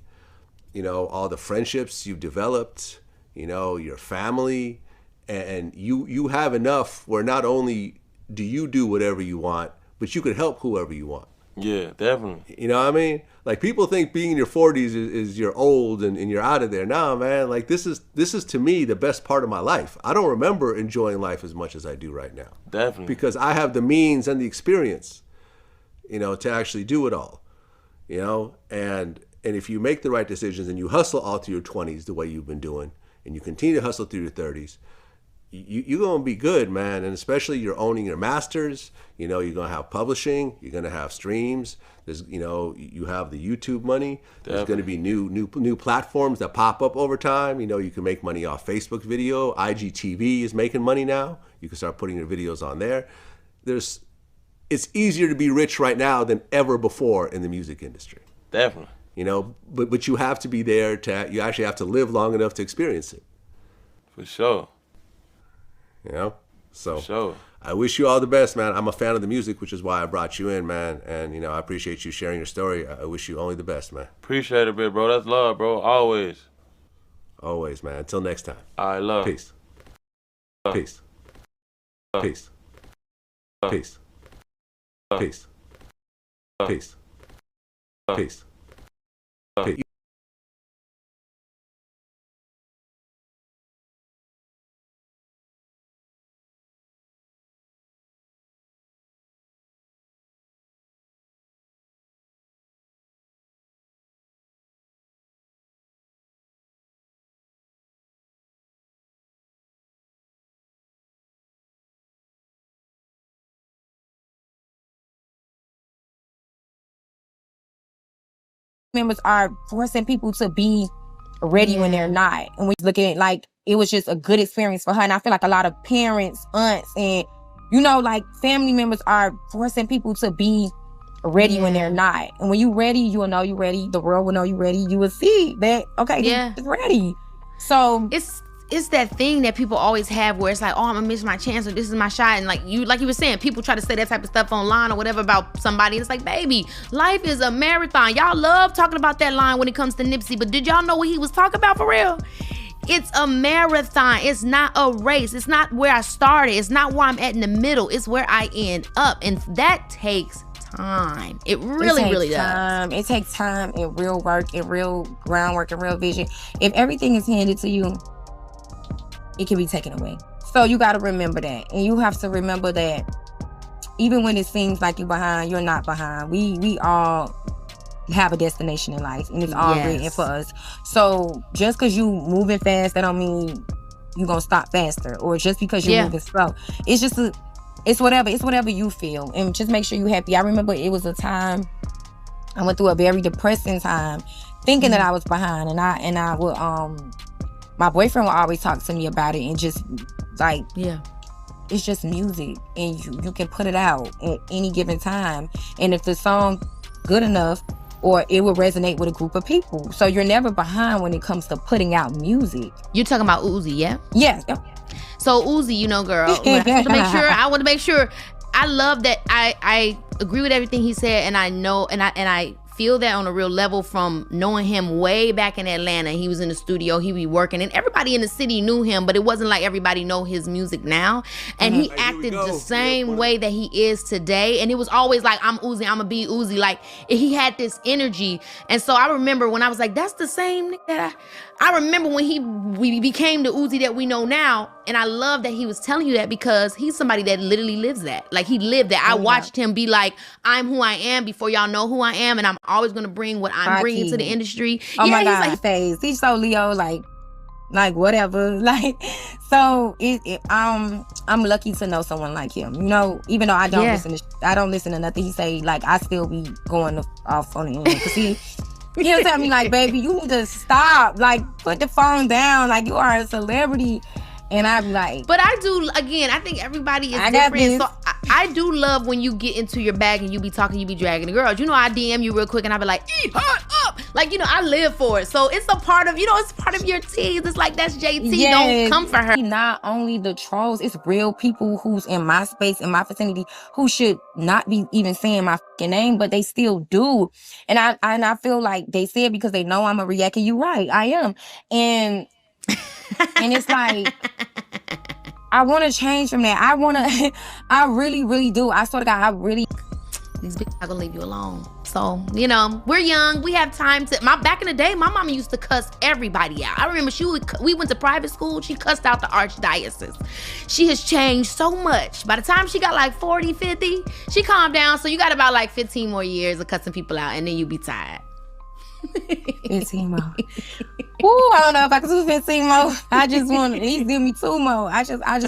you know, all the friendships you've developed, you know, your family, and you have enough where not only do you do whatever you want, but you could help whoever you want. Yeah, definitely. You know what I mean? Like people think being in your 40s is you're old and you're out of there. Nah, man. Like this is to me the best part of my life. I don't remember enjoying life as much as I do right now. Definitely. Because I have the means and the experience, you know, to actually do it all. You know, and if you make the right decisions and you hustle all through your 20s the way you've been doing, and you continue to hustle through your 30s, you're going to be good, man. And especially you're owning your masters, you know, you're going to have publishing, you're going to have streams. There's, you know, you have the YouTube money. There's going to be new platforms that pop up over time. You know, you can make money off Facebook video. IGTV is making money now. You can start putting your videos on there. It's easier to be rich right now than ever before in the music industry. Definitely. You know, but you have to be there you actually have to live long enough to experience it. For sure. You know? So sure. I wish you all the best, man. I'm a fan of the music, which is why I brought you in, man. And, you know, I appreciate you sharing your story. I wish you only the best, man. Appreciate it, bro. That's love, bro. Always. Always, man. Until next time. All right, love. Peace. Peace. Peace. Peace. Peace. Peace. Peace. Peace. Members are forcing people to be ready when they're not. And we look at it like it was just a good experience for her. And I feel like a lot of parents, aunts, and, you know, like family members are forcing people to be ready when they're not. And when you ready, you will know you ready. The world will know you ready. You will see that, okay, it's ready. So it's that thing that people always have where it's like, oh, I'm gonna miss my chance, or this is my shot. And like you were saying, people try to say that type of stuff online or whatever about somebody. And it's like, baby, life is a marathon. Y'all love talking about that line when it comes to Nipsey, but did y'all know what he was talking about for real? It's a marathon. It's not a race. It's not where I started. It's not where I'm at in the middle. It's where I end up. And that takes time. It really does. It takes time and real work and real groundwork and real vision. If everything is handed to you, it can be taken away. So you got to remember that. And you have to remember that even when it seems like you're behind, you're not behind. We all have a destination in life, and it's all written for us. So just because you moving fast, that don't mean you're going to stop faster. Or just because you're moving slow. It's just it's whatever you feel. And just make sure you're happy. I remember it was a time I went through a very depressing time thinking that I was behind, and I would my boyfriend would always talk to me about it, and just like, it's just music, and you can put it out at any given time. And if the song good enough, or it will resonate with a group of people. So you're never behind when it comes to putting out music. You're talking about Uzi, yeah? Yes. So Uzi, you know, girl, I want to make sure. I love that. I agree with everything he said, and I know, and I feel that on a real level from knowing him way back in Atlanta. He was in the studio, he be working, and everybody in the city knew him, but it wasn't like everybody know his music now. And he acted the same way that he is today. And it was always like, I'm Uzi, I'ma be Uzi. Like, he had this energy. And so I remember when I was like, that's the same nigga that I remember when we became the Uzi that we know now. And I love that he was telling you that, because he's somebody that literally lives that. Like, he lived that. I watched him be like, I'm who I am before y'all know who I am, and I'm always gonna bring what I'm bringing to the industry. Oh my God, he's so Leo, like whatever. Like, so I'm lucky to know someone like him. You know, even though I don't listen to nothing he say. Like, I still be going off on the end, because He'll tell me like, baby, you need to stop. Like, put the phone down. Like, you are a celebrity. And I'd be like, but I do, again, I think everybody is I got different. this. So I do love when you get into your bag and you be talking, you be dragging the girls. You know, I DM you real quick and I be like, hot up. Like, you know, I live for it. So it's a part of, you know, it's part of your tease. It's like, that's JT. Yes. Don't come for her. Not only the trolls, it's real people who's in my space, in my vicinity, who should not be even saying my fucking name, but they still do. And I feel like they say it because they know I'm a reactor. You right, I am. And it's like, I want to change from that. I really, really do. I swear to God, I really. These bitches not gonna leave you alone. So, you know, we're young. We have time to. Back in the day, my mama used to cuss everybody out. I remember we went to private school. She cussed out the archdiocese. She has changed so much. By the time she got like 40, 50, she calmed down. So you got about like 15 more years of cussing people out, and then you be tired. 15 more. Ooh, I don't know if I can do 15 more. I just want to at least give me 2 more. I'm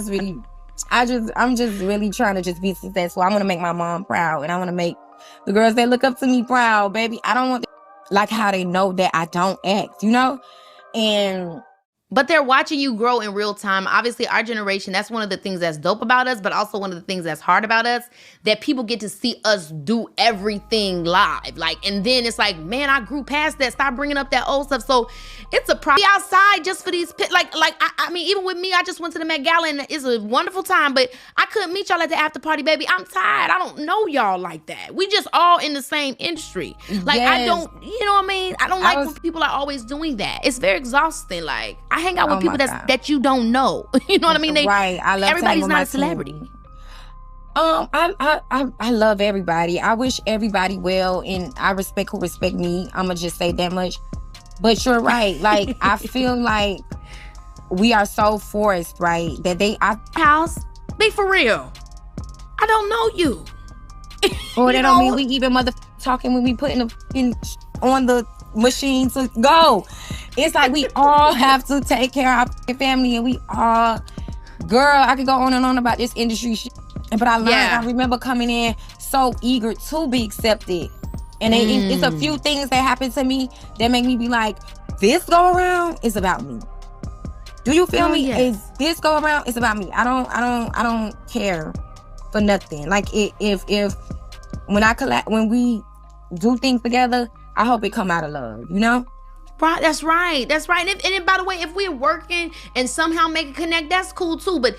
just really trying to just be successful. I want to make my mom proud, and I want to make the girls that look up to me proud, baby. I don't want like how they know that I don't act, you know? And but they're watching you grow in real time. Obviously, our generation, that's one of the things that's dope about us, but also one of the things that's hard about us, that people get to see us do everything live. Like, and then it's like, man, I grew past that. Stop bringing up that old stuff. So it's a problem. Be outside just for these, I mean, even with me, I just went to the Met Gala and it's a wonderful time, but I couldn't meet y'all at the after party, baby. I'm tired. I don't know y'all like that. We just all in the same industry. Like, yes. I don't, you know what I mean? I don't like when people are always doing that. It's very exhausting. Like, I hang out with people that you don't know. You know what I mean? Right. I love everybody's not a celebrity. I love everybody. I wish everybody well, and I respect who respect me. I'ma just say that much. But you're right. Like, I feel like we are so forced, right? That house, be for real. I don't know you. Or that don't mean we even talking when we putting the on the machine to go. It's like we all have to take care of our family, and we all, girl, I could go on and on about this industry shit. But I learned, I remember coming in so eager to be accepted. And it's a few things that happened to me that make me be like, this go around is about me. Do you feel me? Yes. Is this go around? It's about me. I don't care for nothing. Like, if when we do things together, I hope it come out of love, you know? Right, that's right. And by the way, if we're working and somehow make a connect, that's cool too. But